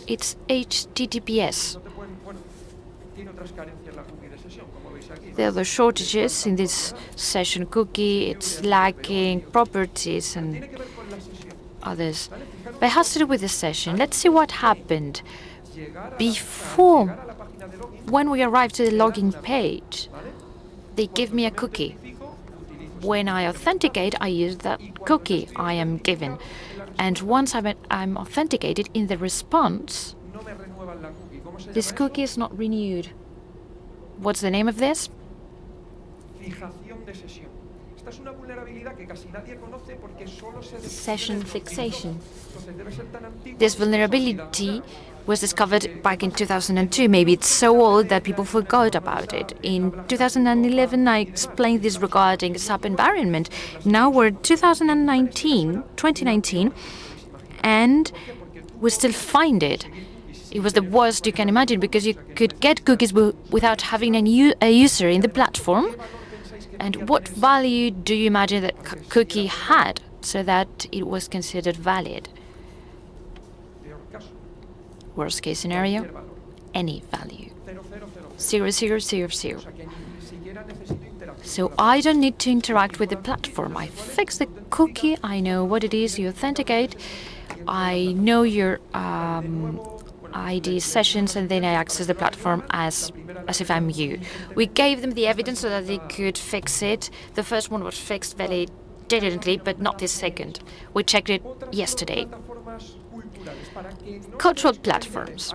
It's HTTPS. There are the shortages in this session cookie, it's lacking properties and others. But it has to do with the session. Let's see what happened. Before, when we arrived to the login page, they gave me a cookie. when I authenticate, I use that cookie I am given. And once I'm authenticated in the response, this cookie is not renewed. What's the name of this? Session fixation. This vulnerability was discovered back in 2002. Maybe it's so old that people forgot about it. In 2011, I explained this regarding SAP environment. Now we're 2019, and we still find it. It was the worst you can imagine because you could get cookies without having a user in the platform. And what value do you imagine that cookie had so that it was considered valid? Worst case scenario, any value. 0, 0, 0, 0. So I don't need to interact with the platform. I fix the cookie, I know what it is, you authenticate, I know your ID sessions, and then I access the platform as if I'm you. We gave them the evidence so that they could fix it. The first one was fixed very diligently, but not the second. We checked it yesterday. Cultural platforms.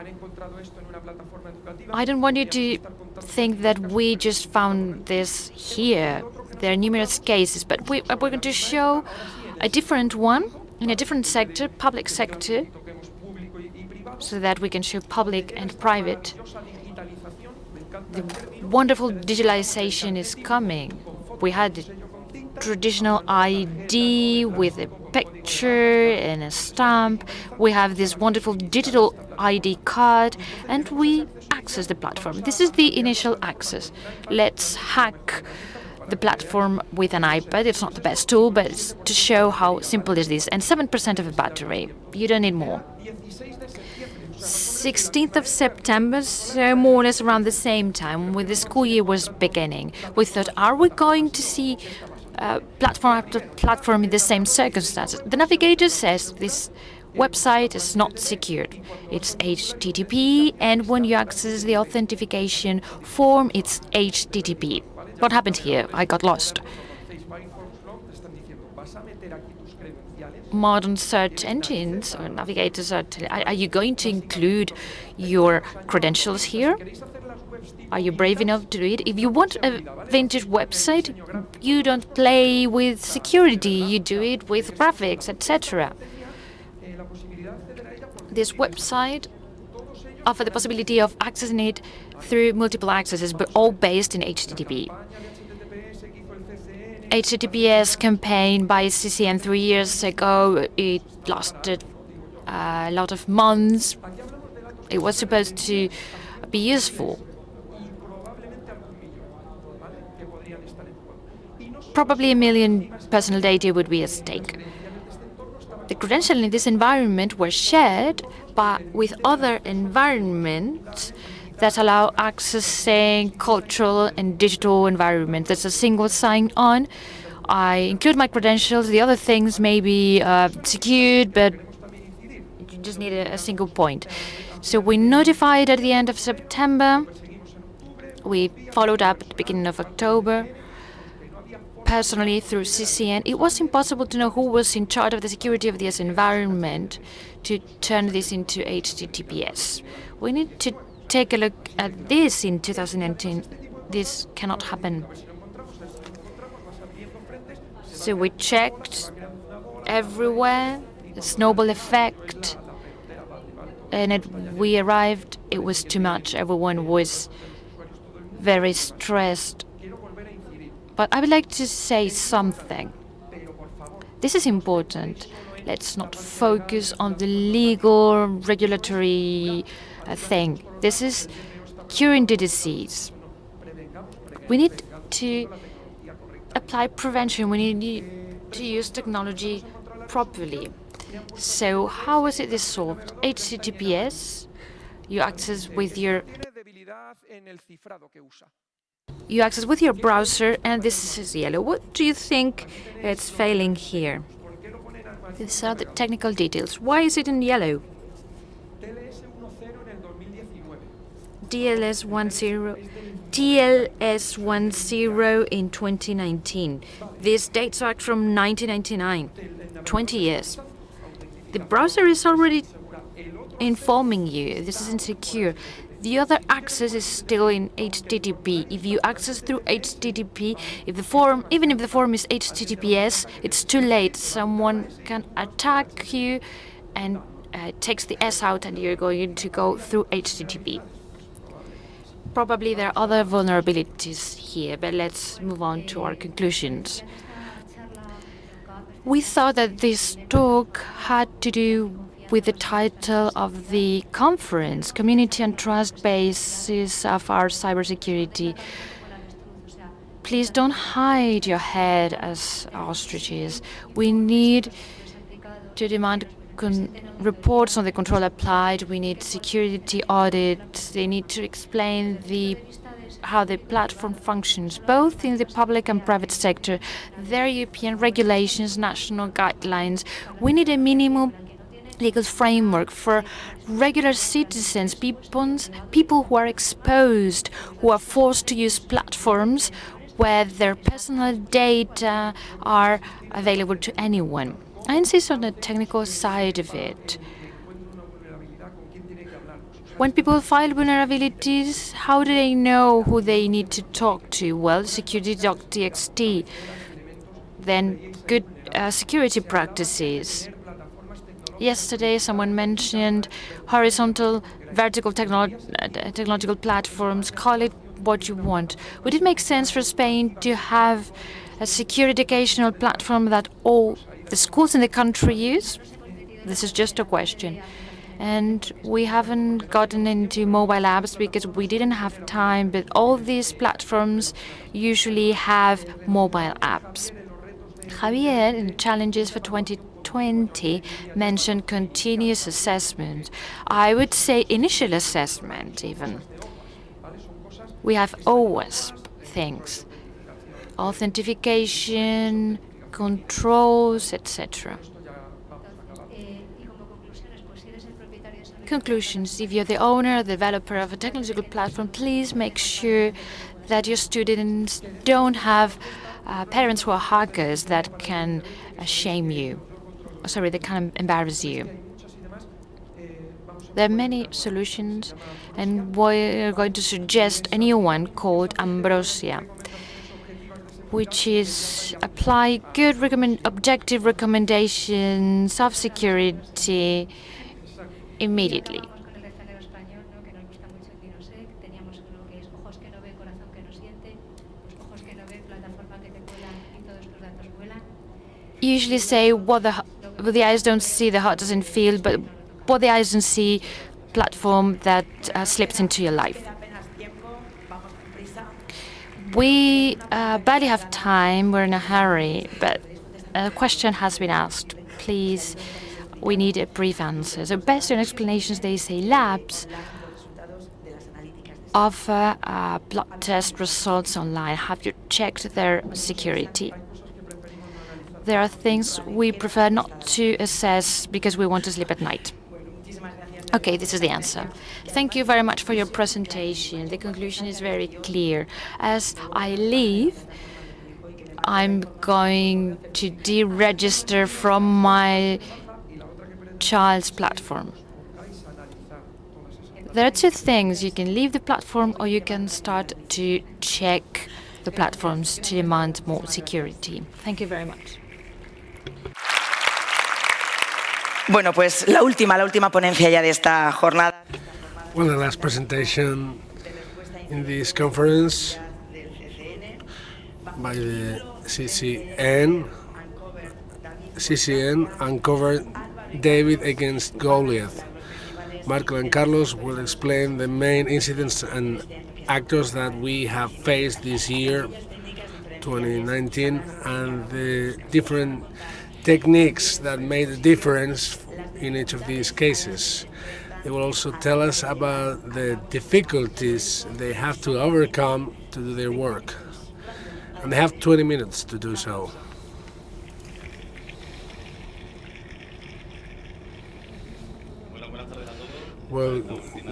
I don't want you to think that we just found this here. There are numerous cases, but we're going to show a different one in a different sector, public sector, so that we can show public and private. The wonderful digitalization is coming. We had the traditional ID with a picture and a stamp. We have this wonderful digital ID card, and we access the platform. This is the initial access. Let's hack the platform with an iPad. It's not the best tool, but it's to show how simple is this. And 7% of a battery. You don't need more. 16th of September, so more or less around the same time, when the school year was beginning. We thought, are we going to see platform after platform in the same circumstances? The navigator says this website is not secured. It's HTTP, and when you access the authentication form, it's HTTP. What happened here? I got lost. Modern search engines or navigators are you going to include your credentials here? Are you brave enough to do it? If you want a vintage website, you don't play with security, you do it with graphics, etc. This website offers the possibility of accessing it through multiple accesses, but all based in HTTP. HTTPS campaign by CCN 3 years ago, it lasted a lot of months. It was supposed to be useful. Probably 1 million personal data would be at stake. The credentials in this environment were shared with other environments that allow accessing cultural and digital environments. There's a single sign-on. I include my credentials. The other things may be secured, but you just need a single point. So we notified at the end of September. We followed up at the beginning of October. Personally, through CCN, it was impossible to know who was in charge of the security of this environment to turn this into HTTPS. We need to take a look at this in 2019. This cannot happen. So we checked everywhere, the snowball effect, and we arrived, it was too much. Everyone was very stressed. But I would like to say something. This is important. Let's not focus on the legal, regulatory thing. This is curing the disease. We need to apply prevention. We need to use technology properly. So how is it solved? HTTPS, you access with your browser, and this is yellow. What do you think it's failing here? These are the technical details. Why is it in yellow? TLS10 in 2019. This dates back from 1999, 20 years. The browser is already informing you this is insecure. The other access is still in HTTP. If you access through HTTP, even if the form is HTTPS, it's too late. Someone can attack you and takes the S out, and you're going to go through HTTP. Probably there are other vulnerabilities here, but let's move on to our conclusions. We thought that this talk had to do with the title of the conference, Community and Trust Basis of Our Cybersecurity. Please don't hide your head as ostriches. We need to demand reports on the control applied. We need security audits. They need to explain how the platform functions, both in the public and private sector. There are European regulations, national guidelines. We need a minimum legal framework for regular citizens, people who are exposed, who are forced to use platforms where their personal data are available to anyone. I insist on the technical side of it. When people file vulnerabilities, how do they know who they need to talk to? Well, security.txt, then good security practices. Yesterday, someone mentioned horizontal, vertical technological platforms. Call it what you want. Would it make sense for Spain to have a secure educational platform that all the schools in the country use? This is just a question. And we haven't gotten into mobile apps because we didn't have time, but all these platforms usually have mobile apps. Javier, in challenges for 2020, mentioned continuous assessment. I would say initial assessment, even. We have OWASP things, authentication, controls, etc. Conclusions. If you're the owner or developer of a technological platform, please make sure that your students don't have parents who are hackers that can shame you. Sorry, they can embarrass you. There are many solutions, and we're going to suggest a new one called Ambrosia, which is apply good objective recommendations of security immediately. Usually say what the eyes don't see, the heart doesn't feel, but what the eyes don't see, platform that slips into your life. We barely have time, we're in a hurry, but a question has been asked. Please, we need a brief answer. So based on explanations, they say labs offer blood test results online. Have you checked their security? There are things we prefer not to assess because we want to sleep at night. Okay, this is the answer. Thank you very much for your presentation. The conclusion is very clear. As I leave, I'm going to deregister from my child's platform. There are two things. You can leave the platform or you can start to check the platforms to demand more security. Thank you very much. Bueno, pues la última ponencia ya de esta jornada. Well, the last presentation in this conference by the CCN uncovered David against Goliath. Marco and Carlos will explain the main incidents and actors that we have faced this year, 2019, and the different techniques that made a difference in each of these cases. They will also tell us about the difficulties they have to overcome to do their work. And they have 20 minutes to do so. Well,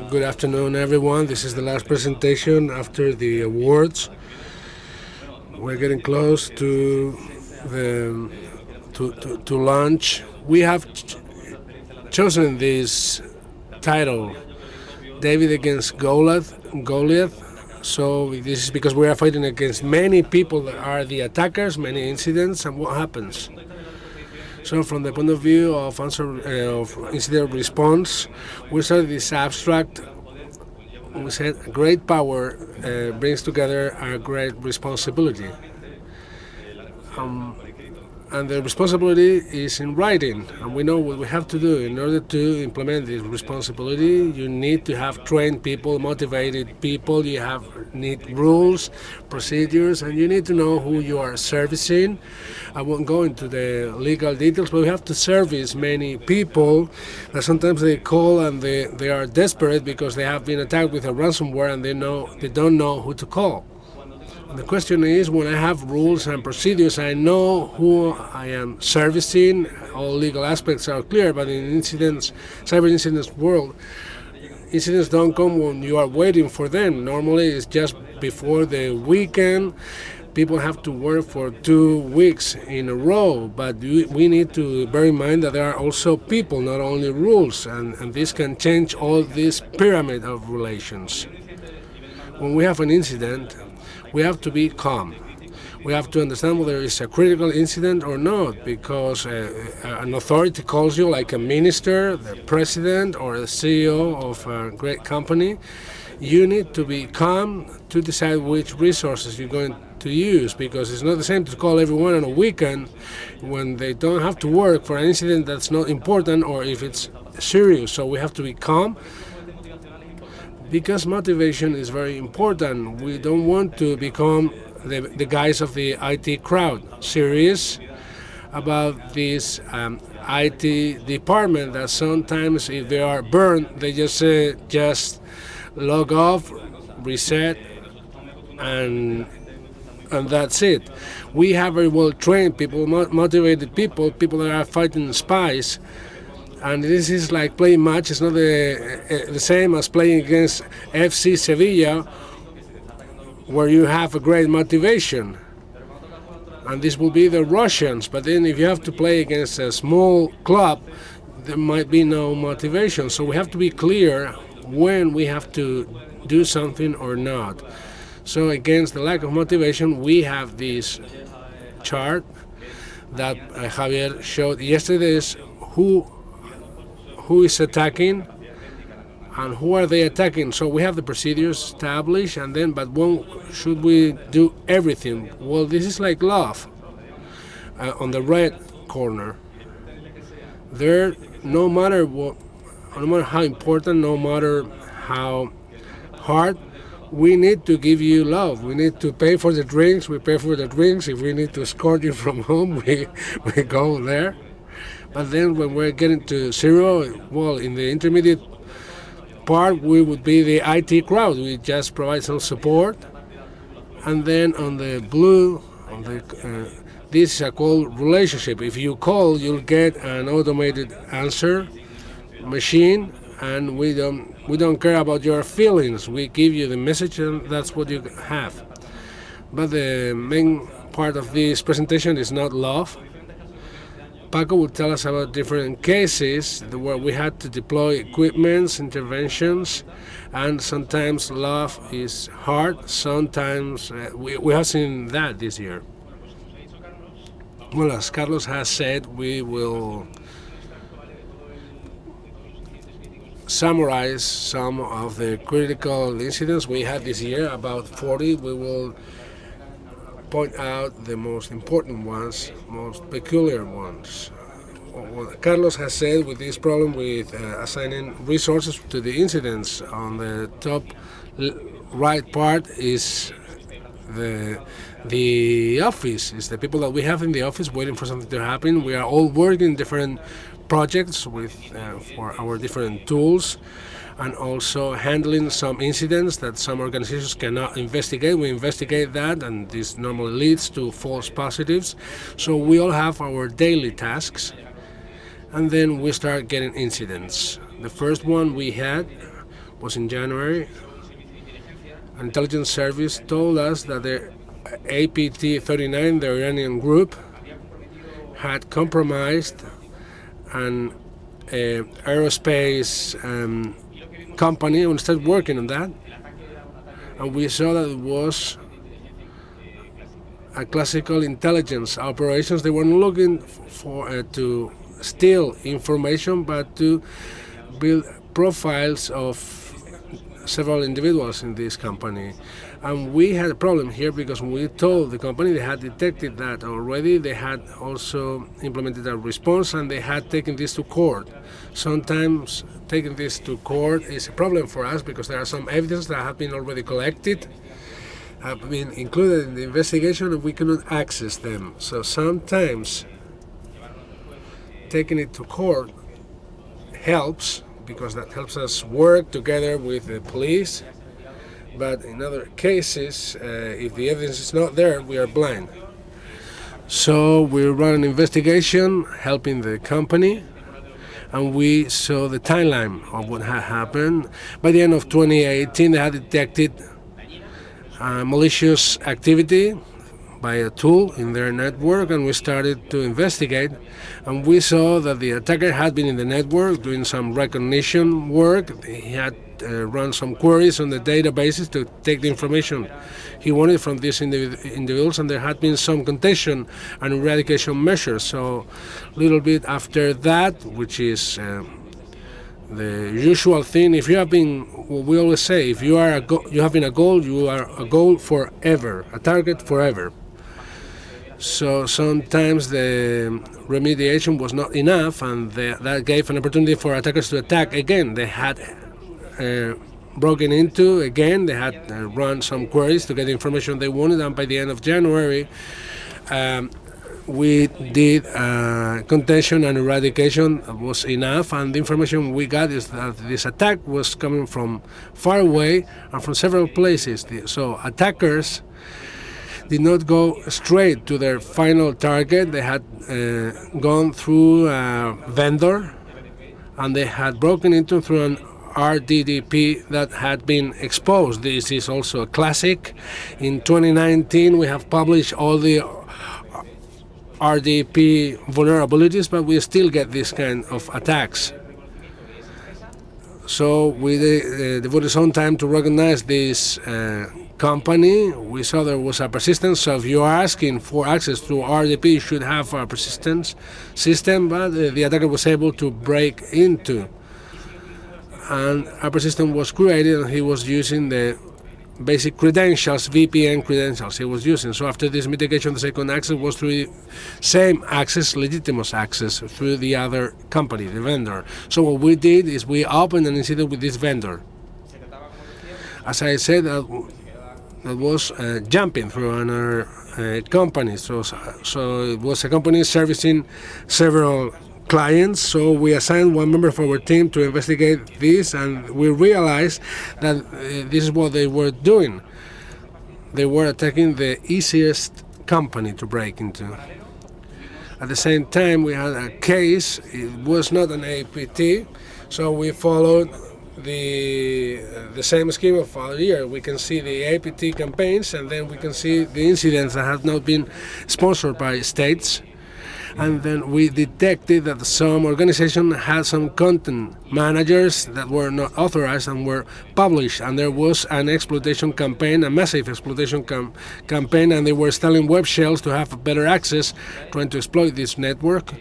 good afternoon, everyone. This is the last presentation after the awards. We're getting close to to launch. We have chosen this title, David against Goliath. So this is because we are fighting against many people that are the attackers, many incidents, and what happens. So from the point of view of incident response, we started this abstract. We said great power brings together a great responsibility. And the responsibility is in writing, and we know what we have to do. In order to implement this responsibility, you need to have trained people, motivated people, need rules, procedures, and you need to know who you are servicing. I won't go into the legal details, but we have to service many people that sometimes they call and they are desperate because they have been attacked with a ransomware and they don't know who to call. The question is, when I have rules and procedures, I know who I am servicing, all legal aspects are clear, but in cyber incidents world, incidents don't come when you are waiting for them. Normally it's just before the weekend. People have to work for 2 weeks in a row, but we need to bear in mind that there are also people, not only rules, and this can change all this pyramid of relations. When we have an incident, we have to be calm. We have to understand whether it's a critical incident or not, because an authority calls you, like a minister, the president, or a CEO of a great company. You need to be calm to decide which resources you're going to use, because it's not the same to call everyone on a weekend when they don't have to work for an incident that's not important or if it's serious. So we have to be calm, because motivation is very important. We don't want to become the guys of the IT crowd, serious about this IT department that sometimes if they are burned, they just log off, reset, and that's it. We have very well trained people, motivated people that are fighting spies. And this is like playing match. It's not the same as playing against FC Sevilla, where you have a great motivation. And this will be the Russians. But then if you have to play against a small club, there might be no motivation. So we have to be clear when we have to do something or not. So against the lack of motivation, we have this chart that Javier showed yesterday. Is who is attacking and who are they attacking. So we have the procedures established, and then, but when should we do everything? Well, this is like love. On the red corner, there, no matter how important, no matter how hard, we need to give you love. We need to pay for the drinks. We pay for the drinks. If we need to escort you from home, we go there. But then when we're getting to zero, well, in the intermediate part, we would be the IT crowd. We just provide some support. And then on the blue, this is a call relationship. If you call, you'll get an automated answer machine, and we don't care about your feelings. We give you the message, and that's what you have. But the main part of this presentation is not love. Paco will tell us about different cases where we had to deploy equipments, interventions, and sometimes love is hard. Sometimes we have seen that this year. Well, as Carlos has said, we will summarize some of the critical incidents we had this year, about 40. We will point out the most important ones, most peculiar ones. What Carlos has said with this problem with assigning resources to the incidents, on the top right part is the office, is the people that we have in the office waiting for something to happen. We are all working different projects with for our different tools, and also handling some incidents that some organizations cannot investigate. We investigate that, and this normally leads to false positives. So we all have our daily tasks, and then we start getting incidents. The first one we had was in January. An intelligence service told us that the APT-39, the Iranian group, had compromised an aerospace company and started working on that. And we saw that it was a classical intelligence operations. They weren't looking for to steal information, but to build profiles of several individuals in this company. And we had a problem here because when we told the company, they had detected that already. They had also implemented a response, and they had taken this to court. Sometimes taking this to court is a problem for us because there are some evidence that have been already collected, have been included in the investigation, and we cannot access them. So sometimes taking it to court helps, because that helps us work together with the police. But in other cases, if the evidence is not there, we are blind. So we run an investigation helping the company, and we saw the timeline of what had happened. By the end of 2018, they had detected malicious activity by a tool in their network, and we started to investigate, and we saw that the attacker had been in the network doing some recognition work. He had run some queries on the databases to take the information he wanted from these individuals, and there had been some contagion and eradication measures. So a little bit after that, which is the usual thing, if you have been, what we always say, if you are you have been a goal, you are a goal forever, a target forever. So sometimes the remediation was not enough, and that gave an opportunity for attackers to attack again. They had broken into again, they had run some queries to get the information they wanted, and by the end of January, we did contention and eradication was enough, and the information we got is that this attack was coming from far away and from several places. So attackers did not go straight to their final target. They had gone through a vendor, and they had broken into through an RDDP that had been exposed. This is also a classic. In 2019, we have published all the RDP vulnerabilities, but we still get this kind of attacks. So we devoted some time to recognize this company. We saw there was a persistence. So if you are asking for access to RDP, you should have a persistence system, but the attacker was able to break into. And a persistence was created, and he was using the basic credentials, VPN credentials he was using. So after this mitigation, the second access was through the same access, legitimate access, through the other company, the vendor. So what we did is we opened an incident with this vendor. As I said, that was jumping through another company. So it was a company servicing several clients. So we assigned one member of our team to investigate this, and we realized that this is what they were doing. They were attacking the easiest company to break into. At the same time, we had a case. It was not an APT, so we followed the same scheme of our year. We can see the APT campaigns, and then we can see the incidents that have not been sponsored by states. And then we detected that some organization had some content managers that were not authorized and were published, and there was an exploitation campaign, a massive exploitation campaign, and they were installing web shells to have better access, trying to exploit this network.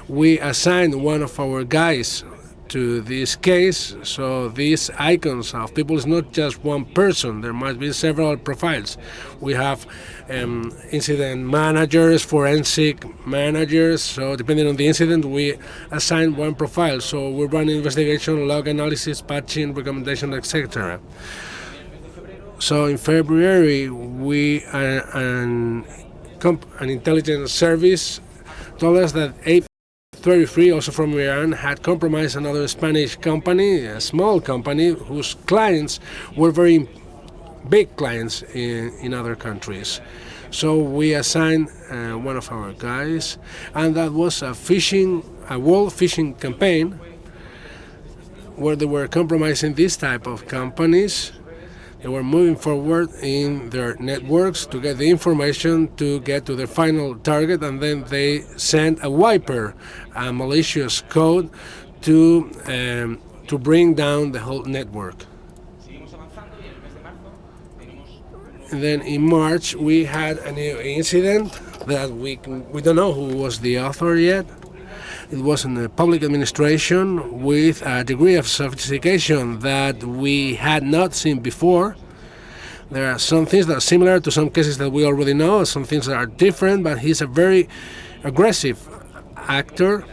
We assigned one of our guys to this case, so these icons of people is not just one person, there might be several profiles. We have incident managers, forensic managers, so depending on the incident we assign one profile. So we run investigation, log analysis, patching, recommendation, etc. So in February, we an intelligence service told us that 33, also from Iran, had compromised another Spanish company, a small company, whose clients were very big clients in other countries. So we assigned one of our guys, and that was a world phishing campaign where they were compromising this type of companies They were moving forward in their networks to get the information to get to their final target, and then they sent a wiper, a malicious code, to bring down the whole network. And then in March we had a new incident that we don't know who was the author yet. It was in the public administration with a degree of sophistication that we had not seen before. There are some things that are similar to some cases that we already know, some things that are different, but he's a very aggressive actor.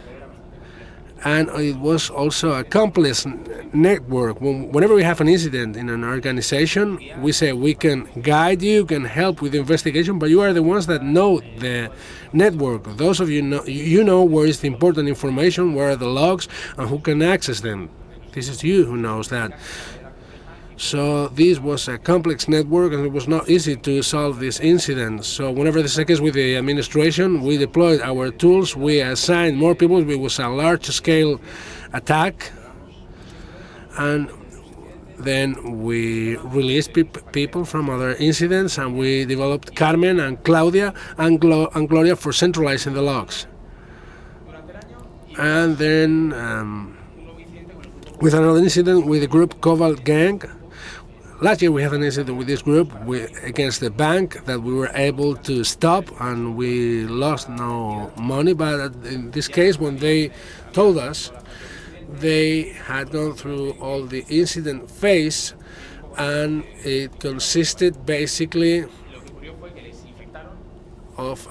And it was also a complex network. Whenever we have an incident in an organization, we say we can guide you, can help with the investigation, but you are the ones that know the network. Those of you know where is the important information, where are the logs, and who can access them. This is you who knows that. So this was a complex network, and it was not easy to solve this incident. So whenever this is the case with the administration, we deployed our tools, we assigned more people. It was a large-scale attack, and then we released people from other incidents, and we developed Carmen and Claudia and Gloria for centralizing the logs. And then with another incident with the group Cobalt Gang. Last year we had an incident with this group against the bank that we were able to stop, and we lost no money. But in this case, when they told us, they had gone through all the incident phase, and it consisted basically of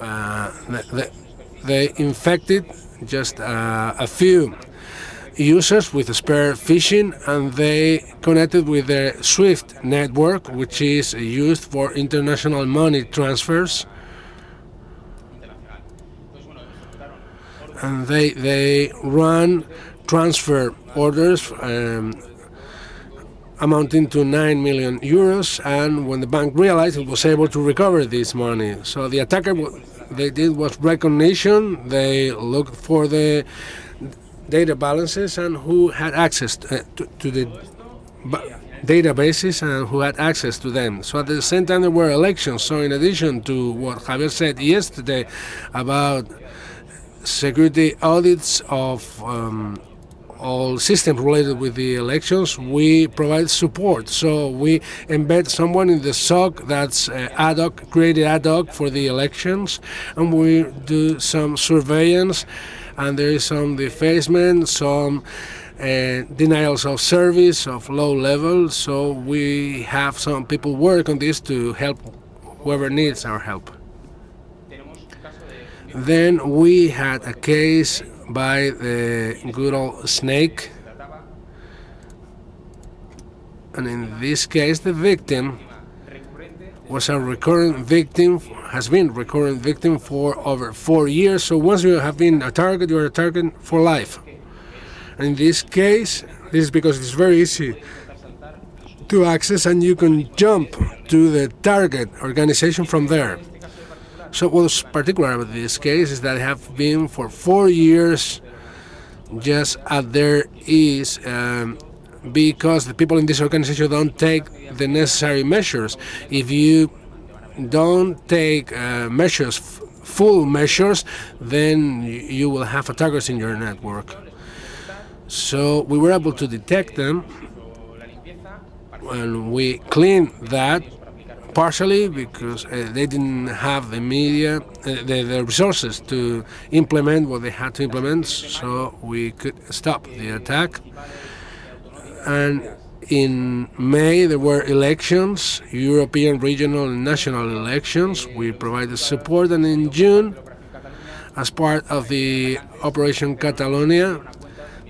they infected just a few users with spare phishing, and they connected with the SWIFT network, which is used for international money transfers. And they run transfer orders amounting to 9 million euros, and when the bank realized, it was able to recover this money. So the attacker, what they did was recognition. They looked for the data balances and who had access to the databases and who had access to them. So at the same time there were elections. So in addition to what Javier said yesterday about security audits of all systems related with the elections, we provide support. So we embed someone in the SOC that's ad hoc, created ad hoc for the elections, and we do some surveillance, and there is some defacement, some denials of service of low level. So we have some people work on this to help whoever needs our help. Then we had a case by the good old Snake, and in this case the victim was a recurrent victim, has been recurrent victim for over 4 years. So once you have been a target, you are a target for life. And in this case, this is because it's very easy to access, and you can jump to the target organization from there. So what's particular about this case is that they have been for 4 years just at their ease, because the people in this organization don't take the necessary measures. If you don't take measures, full measures, then you will have attackers in your network. So we were able to detect them, and we cleaned that partially because they didn't have the media, the resources to implement what they had to implement, so we could stop the attack. And in May there were elections, European, regional and national elections. We provided support, and in June, as part of the Operation Catalonia,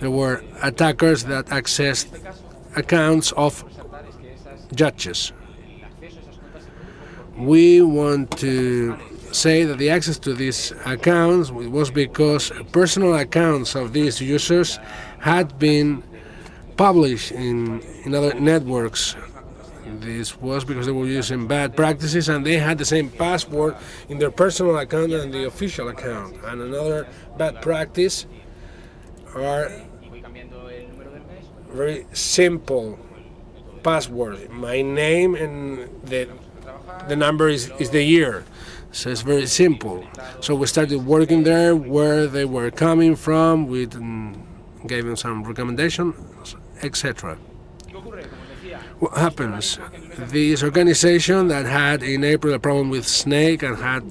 there were attackers that accessed accounts of judges. We want to say that the access to these accounts was because personal accounts of these users had been published in other networks. This was because they were using bad practices, and they had the same password in their personal account and the official account. And another bad practice are very simple password, my name, and the number is the year. So it's very simple. So we started working there, where they were coming from. We gave them some recommendations, etc. What happens? This organization that had in April a problem with Snake and had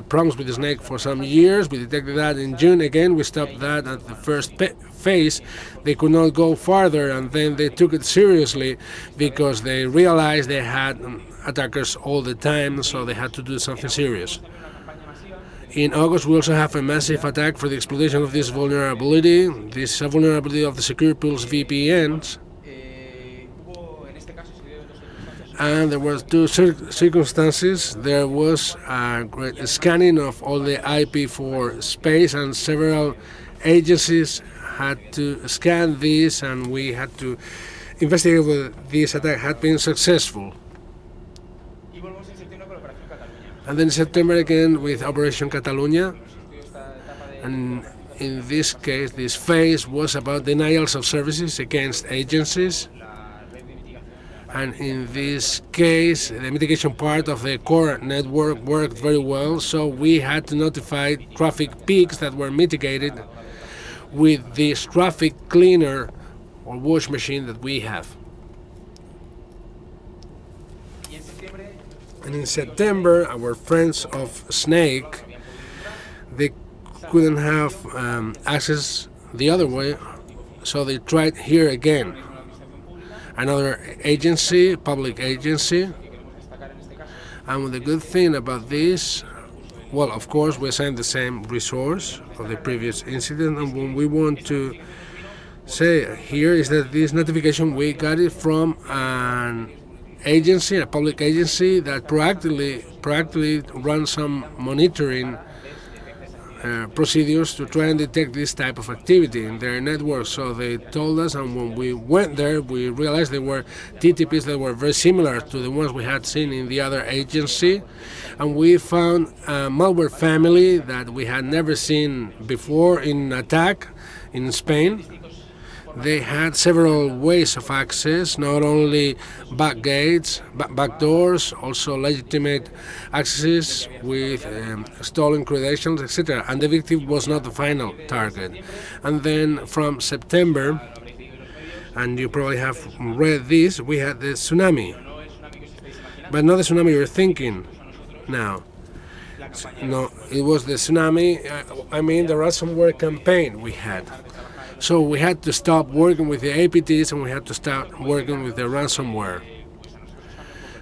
problems with the Snake for some years, we detected that in June. Again, we stopped that at the first phase. They could not go farther, and then they took it seriously because they realized they had attackers all the time, so they had to do something serious. In August, we also have a massive attack for the exploitation of this vulnerability. This is a vulnerability of the Secure Pulse VPNs. And there were two circumstances. There was a great scanning of all the IP4 space, and several agencies had to scan this, and we had to investigate whether this attack had been successful. And then in September again with Operation Catalunya, and in this case, this phase was about denials of services against agencies. And in this case, the mitigation part of the core network worked very well, so we had to notify traffic peaks that were mitigated with this traffic cleaner or wash machine that we have. And in September, our friends of Snake, they couldn't have access the other way, so they tried here again. Another agency, public agency, and the good thing about this, well, of course, we assigned the same resource of the previous incident, and what we want to say here is that this notification, we got it from an agency, a public agency that proactively runs some monitoring procedures to try and detect this type of activity in their network. So they told us, and when we went there, we realized they were TTPs that were very similar to the ones we had seen in the other agency, and we found a malware family that we had never seen before in attack in Spain. They had several ways of access, not only back gates, back doors, also legitimate accesses with stolen credentials, etc. And the victim was not the final target. And then from September, and you probably have read this, we had the tsunami. But not the tsunami you're thinking now. No, it was the tsunami, I mean the ransomware campaign we had. So we had to stop working with the APTs and we had to start working with the ransomware.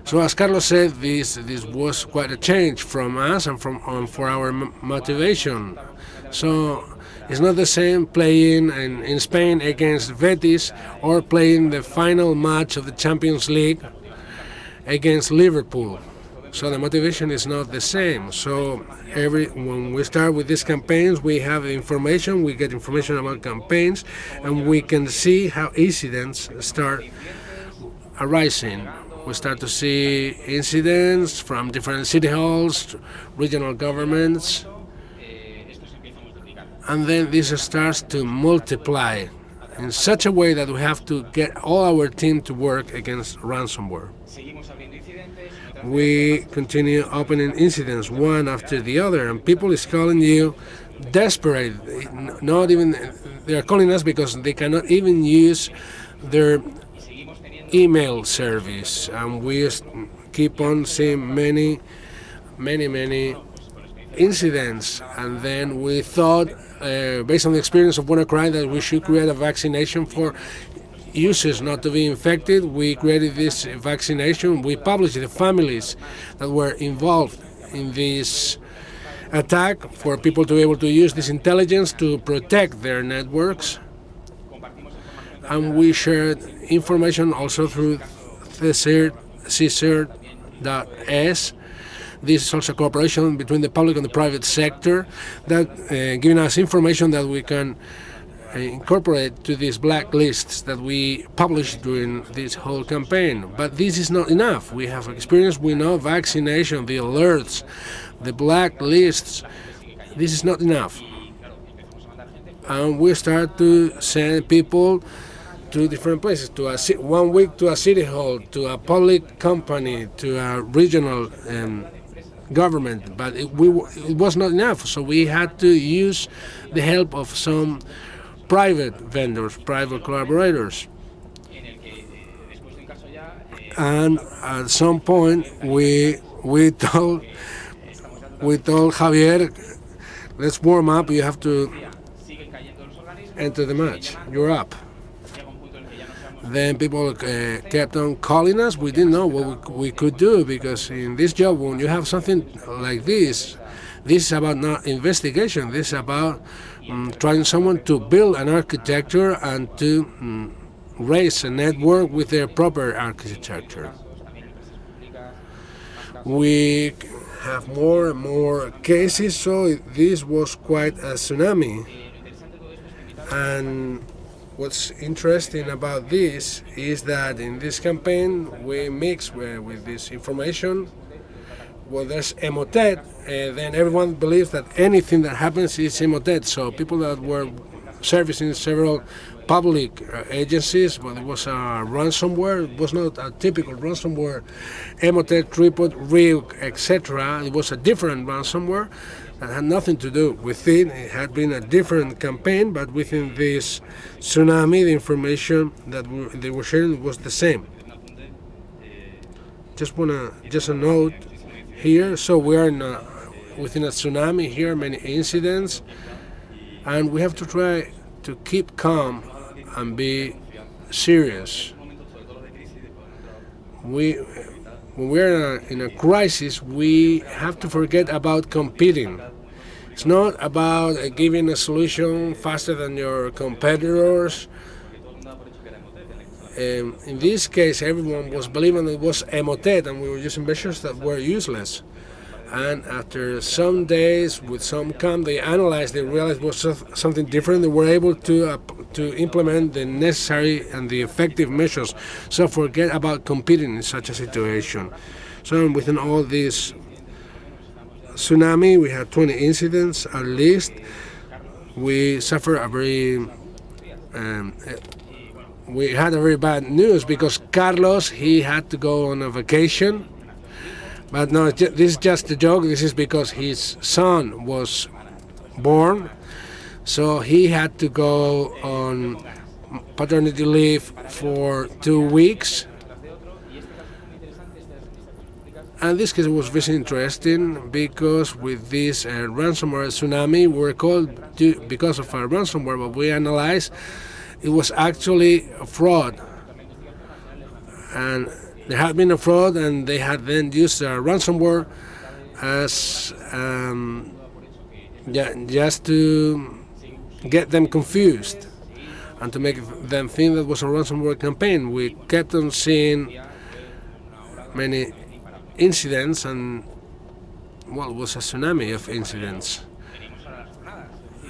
So as Carlos said, this was quite a change from us and for our motivation. So it's not the same playing in Spain against Betis or playing the final match of the Champions League against Liverpool. So the motivation is not the same. So when we start with these campaigns, we have information, we get information about campaigns, and we can see how incidents start arising. We start to see incidents from different city halls, regional governments, and then this starts to multiply in such a way that we have to get all our team to work against ransomware. We continue opening incidents one after the other, and people is calling you desperate. Not even they are calling us because they cannot even use their email service, and we keep on seeing many incidents. And then we thought, based on the experience of WannaCry, that we should create a vaccination for users not to be infected. We created this vaccination. We published the families that were involved in this attack for people to be able to use this intelligence to protect their networks. And we shared information also through the CCN-CERT.S. This is also cooperation between the public and the private sector that giving us information that we can incorporate to these blacklists that we published during this whole campaign. But this is not enough. We have experience, we know vaccination, the alerts, the blacklists. This is not enough. And we start to send people to different places, to 1 week to a city hall, to a public company, to a regional government, but it was not enough, so we had to use the help of some private vendors, private collaborators. And at some point we told Javier, let's warm up, you have to enter the match, you're up. Then people kept on calling us. We didn't know what we could do, because in this job, when you have something like this is about not investigation. This is about trying someone to build an architecture and to raise a network with their proper architecture. We have more and more cases, so this was quite a tsunami. And what's interesting about this is that in this campaign we mix with this information. Well, there's emotet, then everyone believes that anything that happens is emotet. So people that were servicing several public agencies, well, it was a ransomware. It was not a typical ransomware, emotet, tripod, rig, etc. It was a different ransomware that had nothing to do with it. It had been a different campaign, but within this tsunami, the information that they were sharing was the same. Just a note here. So we are within a tsunami here, many incidents, and we have to try to keep calm and be serious. When we're in a crisis, we have to forget about competing. It's not about giving a solution faster than your competitors. In this case, everyone was believing it was emotet, and we were using measures that were useless. And after some days, with some calm, they analyzed, they realized it was something different. They were able to implement the necessary and the effective measures. So forget about competing in such a situation. So within all this tsunami, we had 20 incidents at least. We suffered we had a very bad news, because Carlos, he had to go on a vacation. But no, this is just a joke. This is because his son was born, so he had to go on paternity leave for 2 weeks. And this case was very interesting, because with this ransomware tsunami, we were called because of our ransomware, but we analyzed it was actually a fraud. And there had been a fraud, and they had then used ransomware as just to get them confused and to make them think that was a ransomware campaign. We kept on seeing many incidents, and well, it was a tsunami of incidents.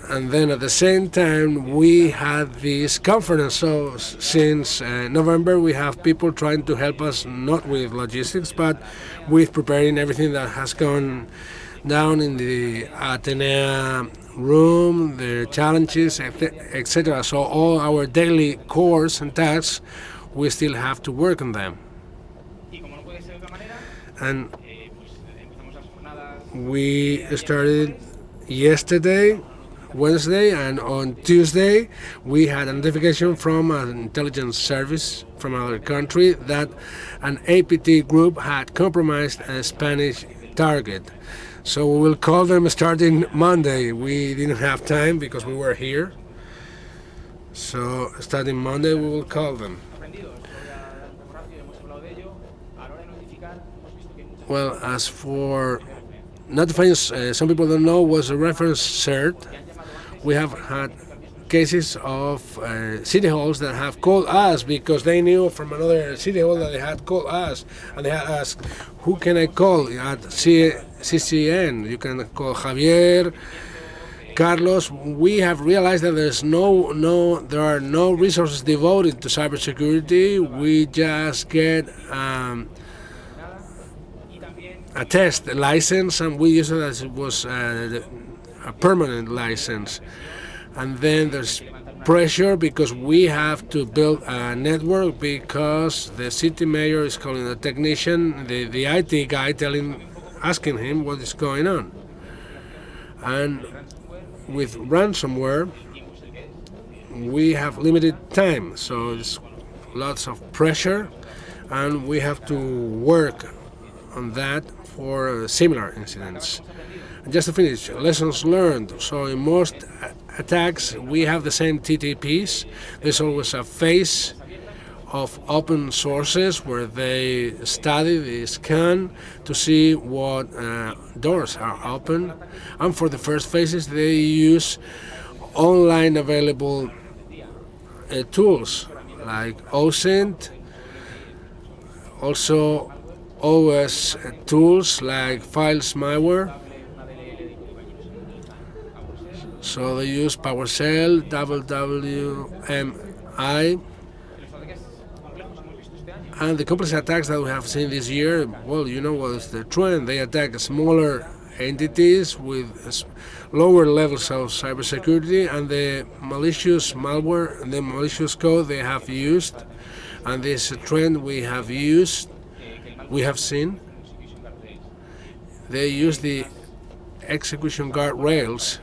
And then at the same time, we had this conference. So since November, we have people trying to help us, not with logistics, but with preparing everything that has gone down in the Atenea room, the challenges, etc. So all our daily chores and tasks, we still have to work on them. And we started yesterday, Wednesday, and on Tuesday we had a notification from an intelligence service from another country that an APT group had compromised a Spanish target. So we will call them starting Monday. We didn't have time because we were here. So starting Monday we will call them. Well, as for notifying, some people don't know, was a reference CERT. We have had cases of city halls that have called us because they knew from another city hall that they had called us, and they had asked, who can I call at CCN? You can call Javier, Carlos. We have realized that there are no resources devoted to cybersecurity. We just get a test license, and we use it as it was a permanent license. And then there's pressure because we have to build a network because the city mayor is calling the technician, the IT guy asking him what is going on. And with ransomware, we have limited time, so it's lots of pressure, and we have to work on that for similar incidents. And just to finish, lessons learned. So in most attacks, we have the same TTPs. There's always a phase of open sources where they study, they scan to see what doors are open. And for the first phases, they use online available tools like OSINT, also OS tools like files malware. So they use PowerShell, WWMI, and the complex attacks that we have seen this year, well, you know what is the trend. They attack smaller entities with lower levels of cybersecurity, and the malicious malware and the malicious code they have used, and this trend we have seen. They use the execution guardrails.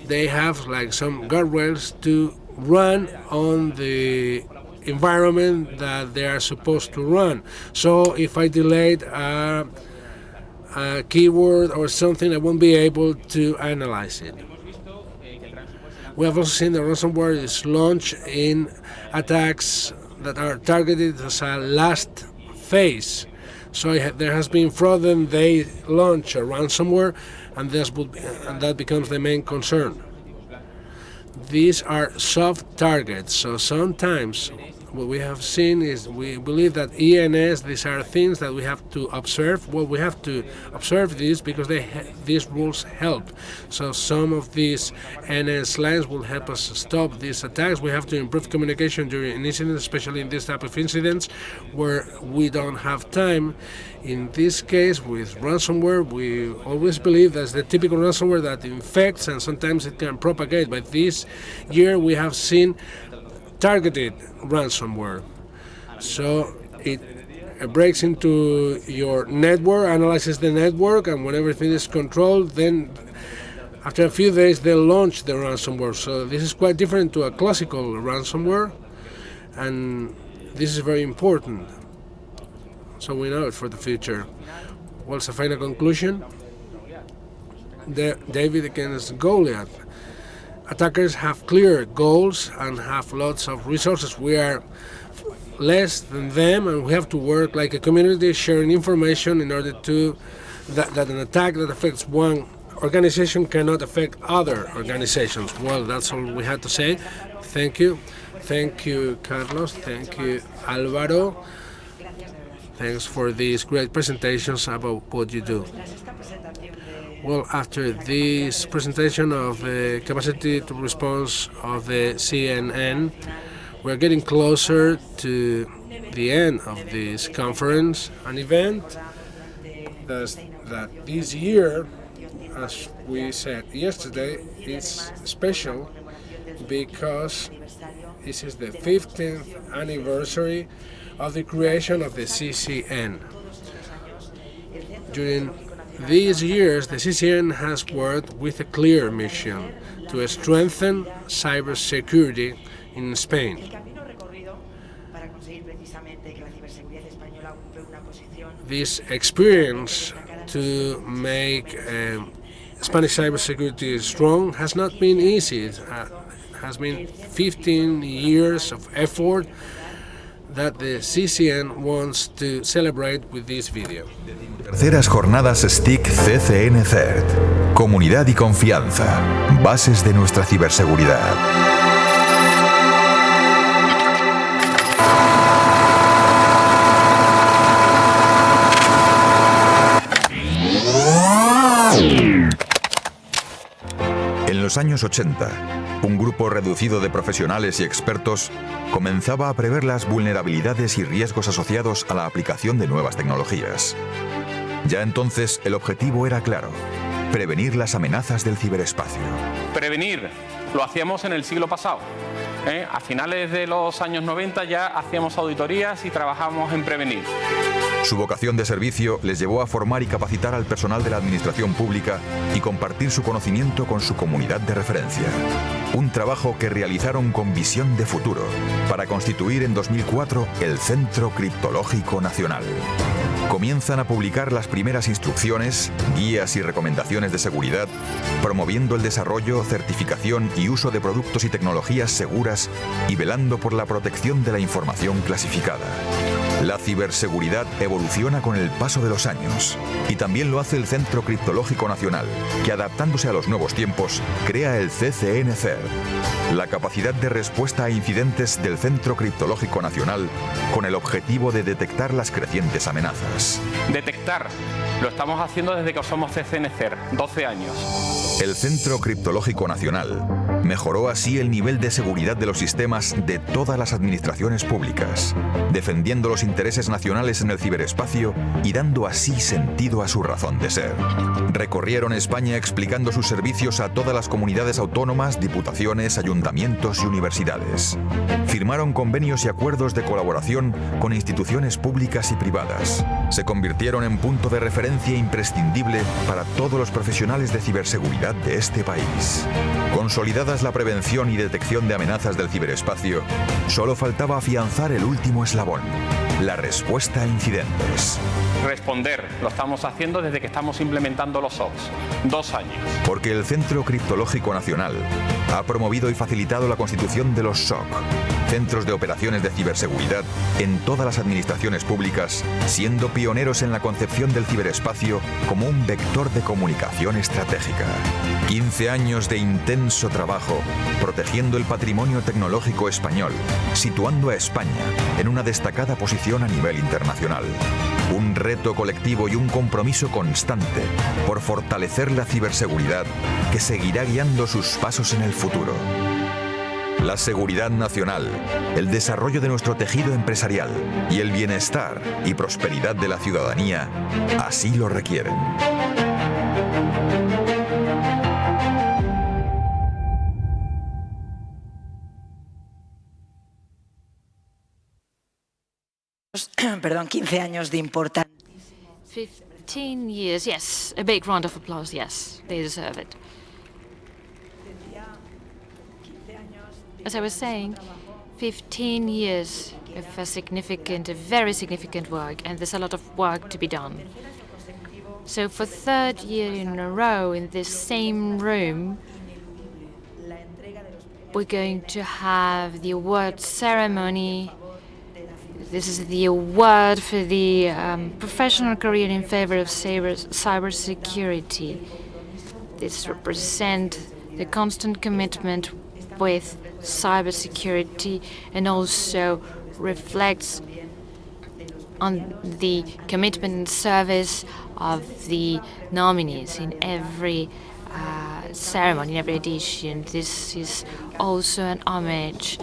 They have like some guardrails to run on the environment that they are supposed to run. So if I delete a keyword or something, I won't be able to analyze it. We have also seen that ransomware is launched in attacks that are targeted as a last phase. So there has been fraud, and they launch a ransomware, and that becomes the main concern. These are soft targets, so sometimes what we have seen is we believe that ENS, these are things that we have to observe. Well, we have to observe these because these rules help. So some of these NS lines will help us stop these attacks. We have to improve communication during an incident, especially in this type of incidents where we don't have time. In this case, with ransomware, we always believe that's the typical ransomware that infects and sometimes it can propagate. But this year we have seen targeted ransomware. So it breaks into your network, analyzes the network, and when everything is controlled, then after a few days they'll launch the ransomware. So this is quite different to a classical ransomware, and this is very important. So we know it for the future. What's the final conclusion? David against Goliath. Attackers have clear goals and have lots of resources. We are less than them, and we have to work like a community, sharing information in order to that an attack that affects one organization cannot affect other organizations. Well, that's all we had to say. Thank you. Thank you, Carlos. Thank you, Álvaro. Thanks for these great presentations about what you do. Well, after this presentation of the capacity to response of the CNN, we're getting closer to the end of this conference, an event that this year, as we said yesterday, is special because this is the 15th anniversary of the creation of the CCN. During these years, the CCN has worked with a clear mission to strengthen cybersecurity in Spain. This experience to make Spanish cybersecurity strong has not been easy. It has been 15 years of effort that the CCN wants to celebrate with this video. Terceras jornadas STIC CCN-CERT. Comunidad y confianza. Bases de nuestra ciberseguridad. En los años 80, un grupo reducido de profesionales y expertos comenzaba a prever las vulnerabilidades y riesgos asociados a la aplicación de nuevas tecnologías. Ya entonces el objetivo era claro: prevenir las amenazas del ciberespacio. Prevenir lo hacíamos en el siglo pasado. A finales de los años 90 ya hacíamos auditorías y trabajábamos en prevenir. Su vocación de servicio les llevó a formar y capacitar al personal de la administración pública y compartir su conocimiento con su comunidad de referencia. Un trabajo que realizaron con visión de futuro para constituir en 2004 el Centro Criptológico Nacional. Comienzan a publicar las primeras instrucciones, guías y recomendaciones de seguridad, promoviendo el desarrollo, certificación y uso de productos y tecnologías seguras y velando por la protección de la información clasificada. La ciberseguridad evoluciona con el paso de los años y también lo hace el Centro Criptológico Nacional, que adaptándose a los nuevos tiempos, crea el CCN-CERT, la capacidad de respuesta a incidentes del Centro Criptológico Nacional con el objetivo de detectar las crecientes amenazas. Detectar, lo estamos haciendo desde que somos CCN-CERT, 12 años. El Centro Criptológico Nacional mejoró así el nivel de seguridad de los sistemas de todas las administraciones públicas, defendiendo los intereses nacionales en el ciberespacio y dando así sentido a su razón de ser. Recorrieron España explicando sus servicios a todas las comunidades autónomas, diputaciones, ayuntamientos y universidades. Firmaron convenios y acuerdos de colaboración con instituciones públicas y privadas. Se convirtieron en punto de referencia imprescindible para todos los profesionales de ciberseguridad de este país. Consolidadas la prevención y detección de amenazas del ciberespacio, solo faltaba afianzar el último eslabón: la respuesta a incidentes. Responder, lo estamos haciendo desde que estamos implementando los SOCs, 2 años. Porque el Centro Criptológico Nacional ha promovido y facilitado la constitución de los SOC, centros de operaciones de ciberseguridad, en todas las administraciones públicas, siendo pioneros en la concepción del ciberespacio como un vector de comunicación estratégica. 15 años de intenso trabajo, protegiendo el patrimonio tecnológico español, situando a España en una destacada posición a nivel internacional. Un reto colectivo y un compromiso constante por fortalecer la ciberseguridad que seguirá guiando sus pasos en el futuro. La seguridad nacional, el desarrollo de nuestro tejido empresarial y el bienestar y prosperidad de la ciudadanía así lo requieren. Perdón, 15 años de importancia. 15 years, yes. A big round of applause, yes. They deserve it. As I was saying, 15 years of a very significant work, and there's a lot of work to be done. So for 3rd year in a row in this same room, we're going to have the award ceremony. This is the award for the professional career in favor of cybersecurity. This represents the constant commitment with cybersecurity and also reflects on the commitment and service of the nominees in every ceremony, in every edition. This is also an homage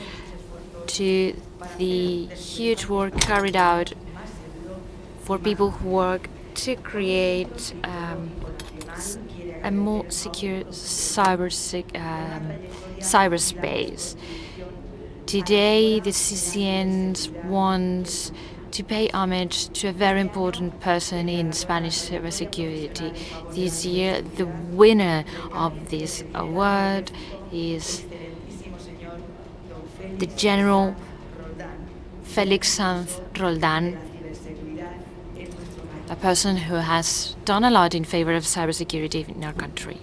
to the huge work carried out for people who work to create a more secure cyberspace. Today, the CCN wants to pay homage to a very important person in Spanish cybersecurity. This year, the winner of this award is the General Felipe VI Roldan, a person who has done a lot in favor of cybersecurity in our country.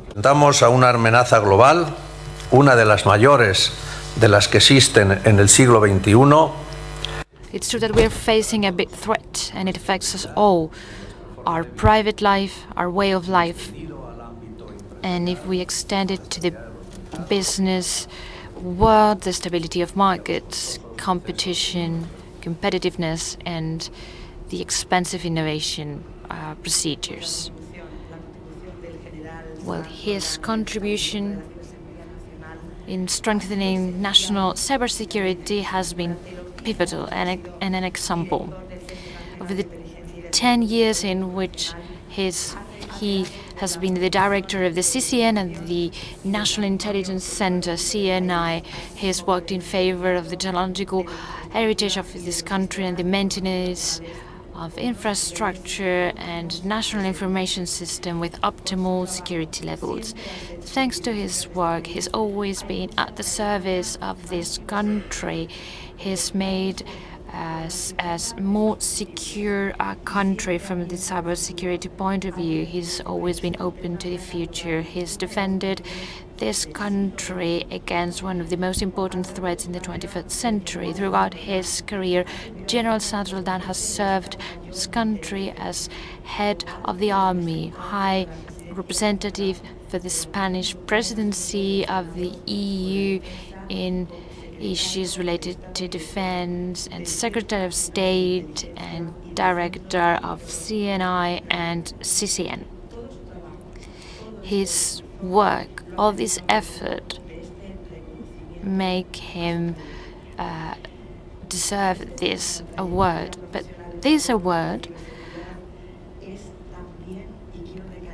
Enfrentamos a una amenaza global, una de las mayores de las que existen en el siglo XXI. It's true that we're facing a big threat, and it affects us all, our private life, our way of life. And if we extend it to the business world, the stability of markets, competition, competitiveness, and the expensive innovation procedures. Well, his contribution in strengthening national cybersecurity has been pivotal and an example. Over the 10 years in which his He has been the director of the CCN and the National Intelligence Centre, CNI. He has worked in favor of the technological heritage of this country and the maintenance of infrastructure and national information system with optimal security levels. Thanks to his work, he's always been at the service of this country. He's made as more secure a country from the cybersecurity point of view. He's always been open to the future. He's defended this country against one of the most important threats in the 21st century. Throughout his career, General Santos has served his country as head of the army, high representative for the Spanish presidency of the EU in issues related to defense, and Secretary of State and Director of CNI and CCN. His work, all this effort, make him deserve this award. But this award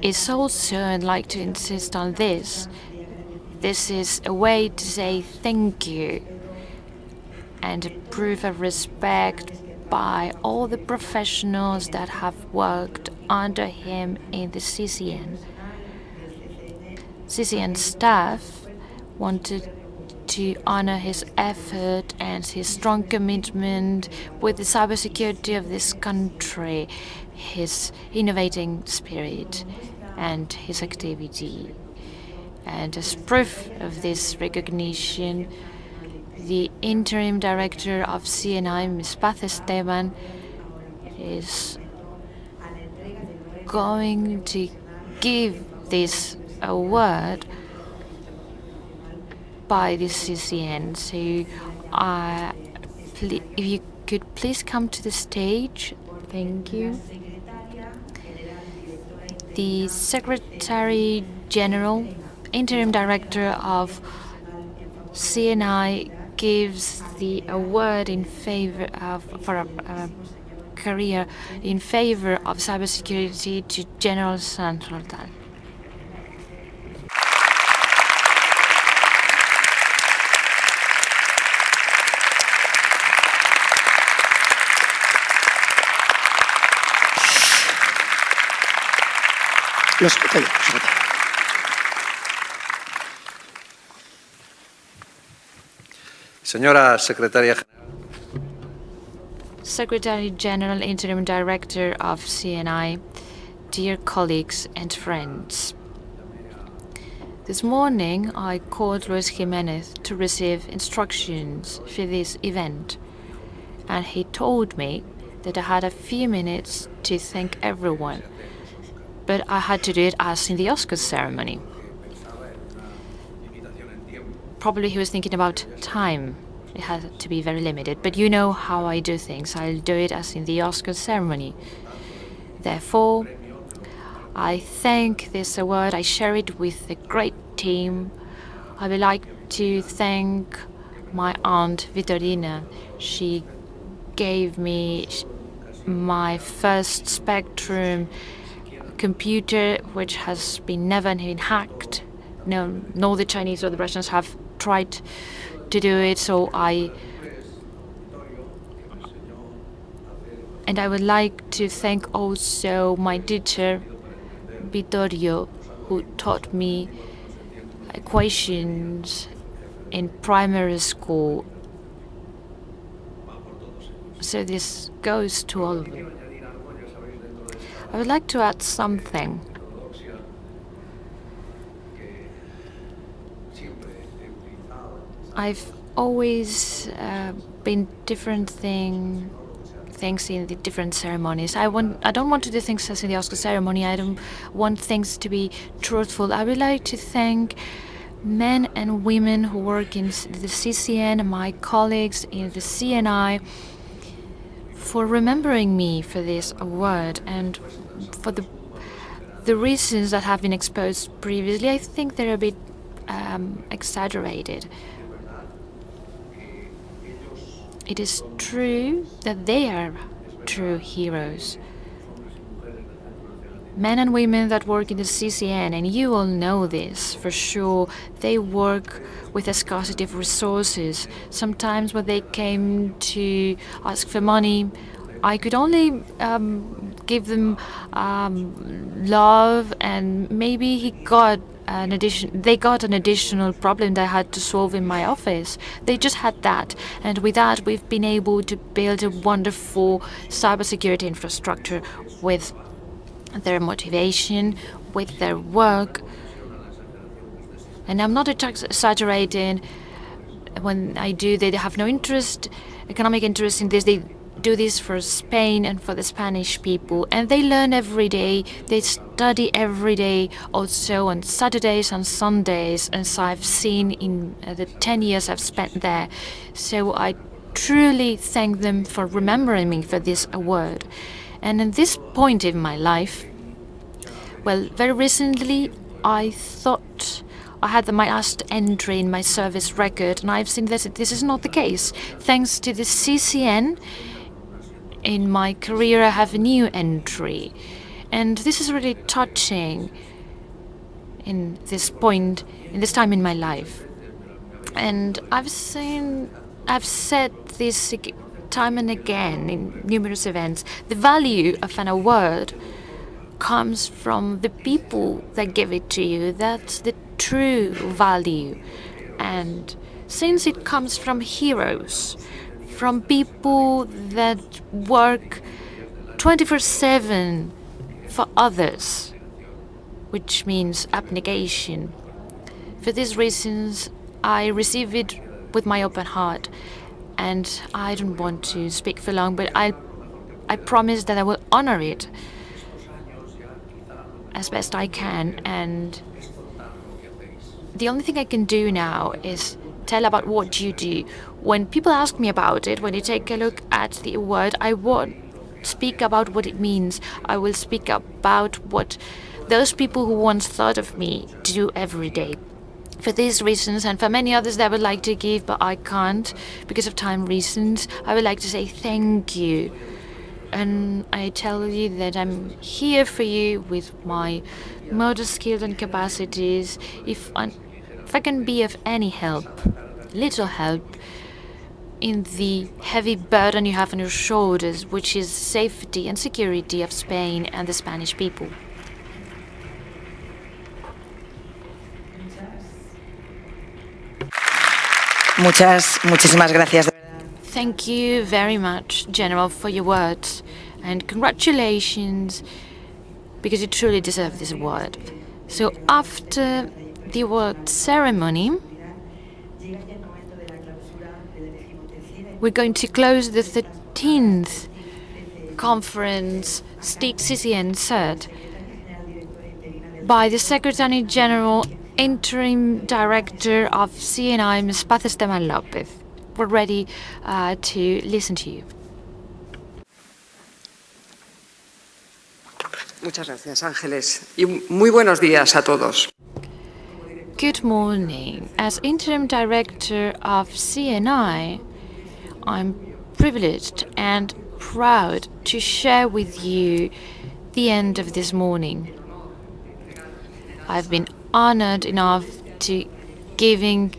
is also, I'd like to insist on this is a way to say thank you and a proof of respect by all the professionals that have worked under him in the CCN. CCN staff wanted to honor his effort and his strong commitment with the cybersecurity of this country, his innovating spirit and his activity. And as proof of this recognition, the interim director of CNI, Ms. Paz Esteban, is going to give this award by the CCN. So if you could please come to the stage. Thank you. The Secretary General, Interim Director of CNI, gives the award in favor of for a career in favor of cybersecurity to General Santos. Los secretario. Señora Secretaria General. Secretary General, Interim Director of CNI, dear colleagues and friends. This morning I called Luis Jimenez to receive instructions for this event, and he told me that I had a few minutes to thank everyone, but I had to do it as in the Oscars ceremony. Probably he was thinking about time. It had to be very limited, but you know how I do things. I'll do it as in the Oscars ceremony. Therefore, I thank this award. I share it with a great team. I would like to thank my aunt Vitorina. She gave me my first Spectrum computer, which has been never been hacked. No, the Chinese or the Russians have tried to do it, so I would like to thank also my teacher Vittorio, who taught me equations in primary school. So this goes to all of you. I would like to add something. I've always been different things in the different ceremonies. I don't want to do things as in the Oscar ceremony. I don't want things to be truthful. I would like to thank men and women who work in the CCN, my colleagues in the CNI, for remembering me for this award and for the reasons that have been exposed previously. I think they're a bit exaggerated. It is true that they are true heroes. men and women that work in the CCN, and you all know this for sure, they work with a scarcity of resources. Sometimes when they came to ask for money, I could only give them love, and maybe they got an additional problem that I had to solve in my office. They just had that, and with that we've been able to build a wonderful cybersecurity infrastructure with their motivation, with their work. And I'm not exaggerating when I do. They have no economic interest in this. They do this for Spain and for the Spanish people, and they learn every day. They study every day, also on Saturdays and Sundays, as I've seen in the 10 years I've spent there. So I truly thank them for remembering me for this award. And at this point in my life, well, very recently I thought I had my last entry in my service record, and I've seen that this is not the case. Thanks to the CCN, in my career I have a new entry, and this is really touching in this time in my life. And I've said this time and again in numerous events. The value of an award comes from the people that give it to you. That's the true value. And since it comes from heroes, from people that work 24/7 for others, which means abnegation, for these reasons I receive it with my open heart. And I don't want to speak for long, but I promise that I will honor it as best I can. And the only thing I can do now is tell about what you do. When people ask me about it, when you take a look at the award, I won't speak about what it means. I will speak about what those people who once thought of me do every day. For these reasons, and for many others that I would like to give, but I can't because of time reasons, I would like to say thank you. And I tell you that I'm here for you with my modest skills and capacities. If I can be of any help, little help, in the heavy burden you have on your shoulders, which is safety and security of Spain and the Spanish people. Muchísimas gracias. Thank you very much, General, for your words, and congratulations, because you truly deserve this award. So after the award ceremony, we're going to close the 13th conference, STIC CCN-CERT, by the Secretary General, Interim Director of CNI, Ms. Paz Esteban López. We're ready to listen to you. Muchas gracias, Ángeles. Y muy buenos días a todos. Good morning. As Interim Director of CNI, I'm privileged and proud to share with you the end of this morning. I've been honored enough to giving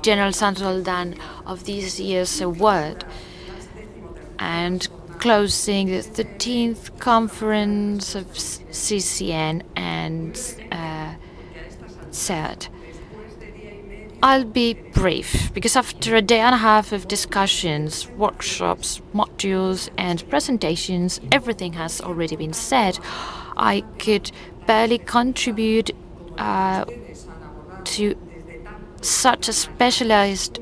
General Santos Roldan of this year's award and closing the 13th conference of CCN and CERT. I'll be brief, because after a day and a half of discussions, workshops, modules and presentations, everything has already been said. I could barely contribute to such a specialized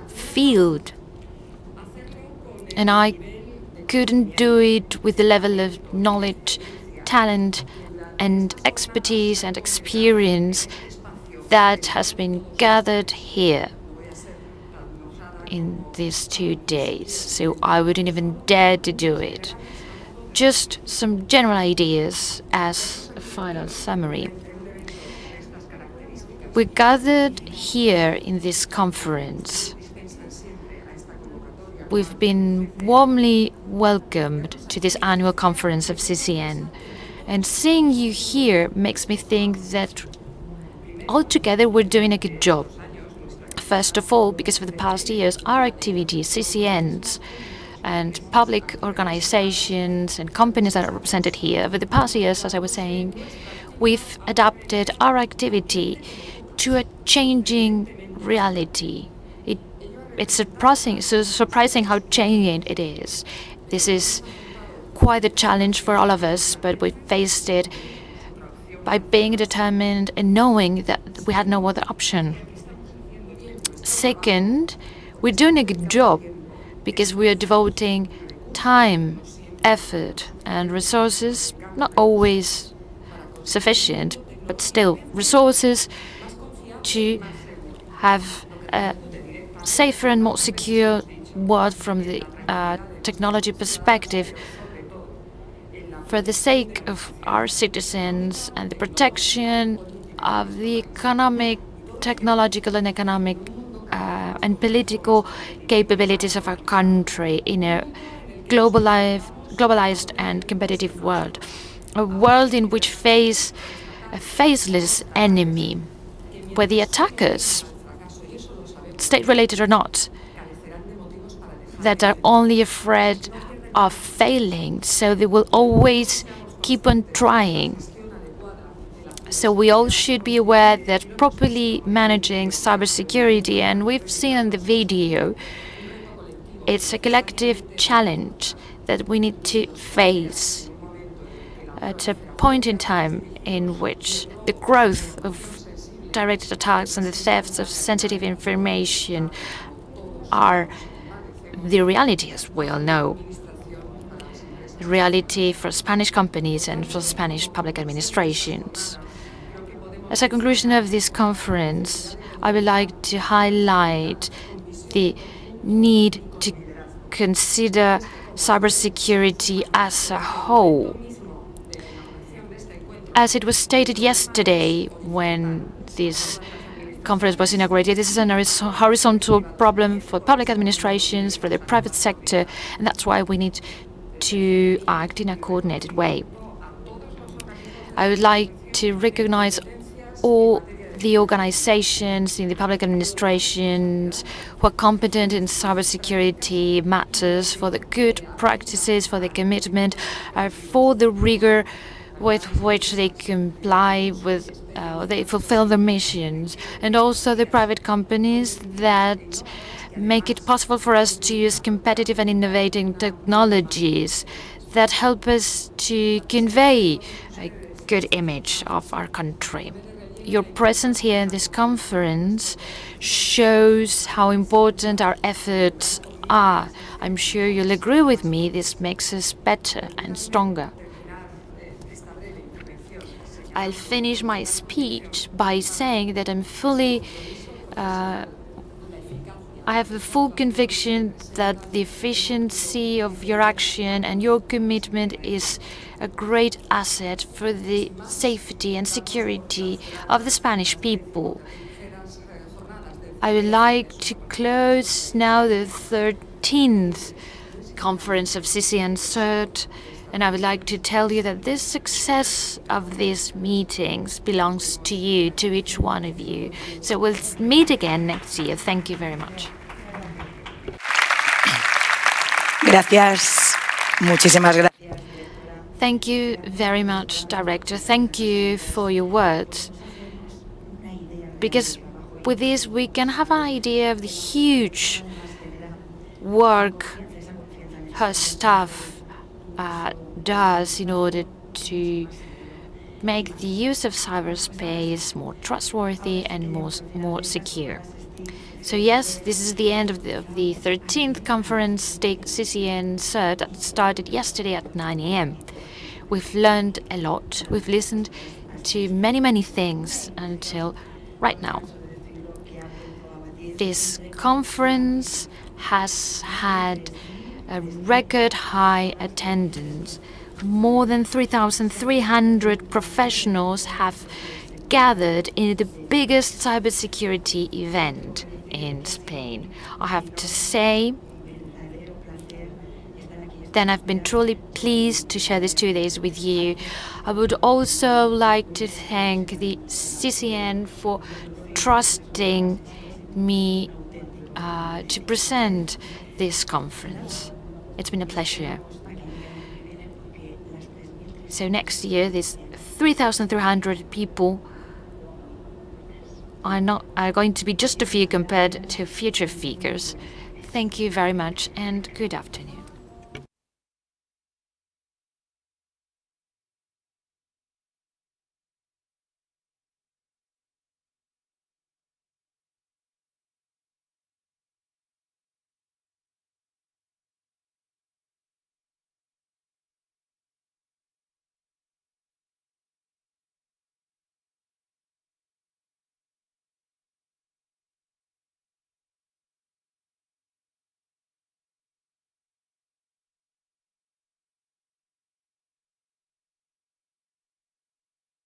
field, and I couldn't do it with the level of knowledge, talent and expertise and experience that has been gathered here in these 2 days. So I wouldn't even dare to do it. Just some general ideas as a final summary. We gathered here in this conference. We've been warmly welcomed to this annual conference of CCN, And seeing you here makes me think that altogether we're doing a good job. First of all, because for the past years, our activities, CCNs, and public organizations and companies that are represented here, over the past years, as I was saying, we've adapted our activity to a changing reality. It's surprising how changing it is. This is quite a challenge for all of us, but we faced it by being determined and knowing that we had no other option. Second, we're doing a good job because we are devoting time, effort, and resources, not always sufficient, but still resources, to have a safer and more secure world from the technology perspective, for the sake of our citizens and the protection of the economic, technological and economic and political capabilities of our country in a globalized and competitive world. A world in which face a faceless enemy, where the attackers, state-related or not, that are only afraid of failing, so they will always keep on trying. So we all should be aware that properly managing cybersecurity, and we've seen in the video, it's a collective challenge that we need to face at a point in time in which the growth of directed attacks and the thefts of sensitive information are the reality, as we all know. The reality for Spanish companies and for Spanish public administrations. As a conclusion of this conference, I would like to highlight the need to consider cybersecurity as a whole. As it was stated yesterday when this conference was inaugurated, this is a horizontal problem for public administrations, for the private sector, and that's why we need to act in a coordinated way. I would like to recognize all the organizations in the public administrations who are competent in cybersecurity matters, for the good practices, for the commitment, for the rigor with which they comply with, they fulfill their missions, and also the private companies that make it possible for us to use competitive and innovating technologies that help us to convey a good image of our country. Your presence here in this conference shows how important our efforts are. I'm sure you'll agree with me, this makes us better and stronger. I'll finish my speech by saying that I have the full conviction that the efficiency of your action and your commitment is a great asset for the safety and security of the Spanish people. I would like to close now the 13th conference of CCN-CERT, and I would like to tell you that the success of these meetings belongs to you, to each one of you. So we'll meet again next year. Thank you very much. Gracias. Muchísimas gracias. Thank you very much, Director. Thank you for your words. Because with this, we can have an idea of the huge work her staff does in order to make the use of cyberspace more trustworthy and more secure. So yes, this is the end of the 13th conference, STIC CCN-CERT, that started yesterday at 9 a.m. We've learned a lot. We've listened to many things until right now. This conference has had a record high attendance. More than 3,300 professionals have gathered in the biggest cybersecurity event in Spain. I have to say then I've been truly pleased to share these 2 days with you. I would also like to thank the CCN for trusting me to present this conference. It's been a pleasure. So next year, these 3,300 people are going to be just a few compared to future figures. Thank you very much and good afternoon.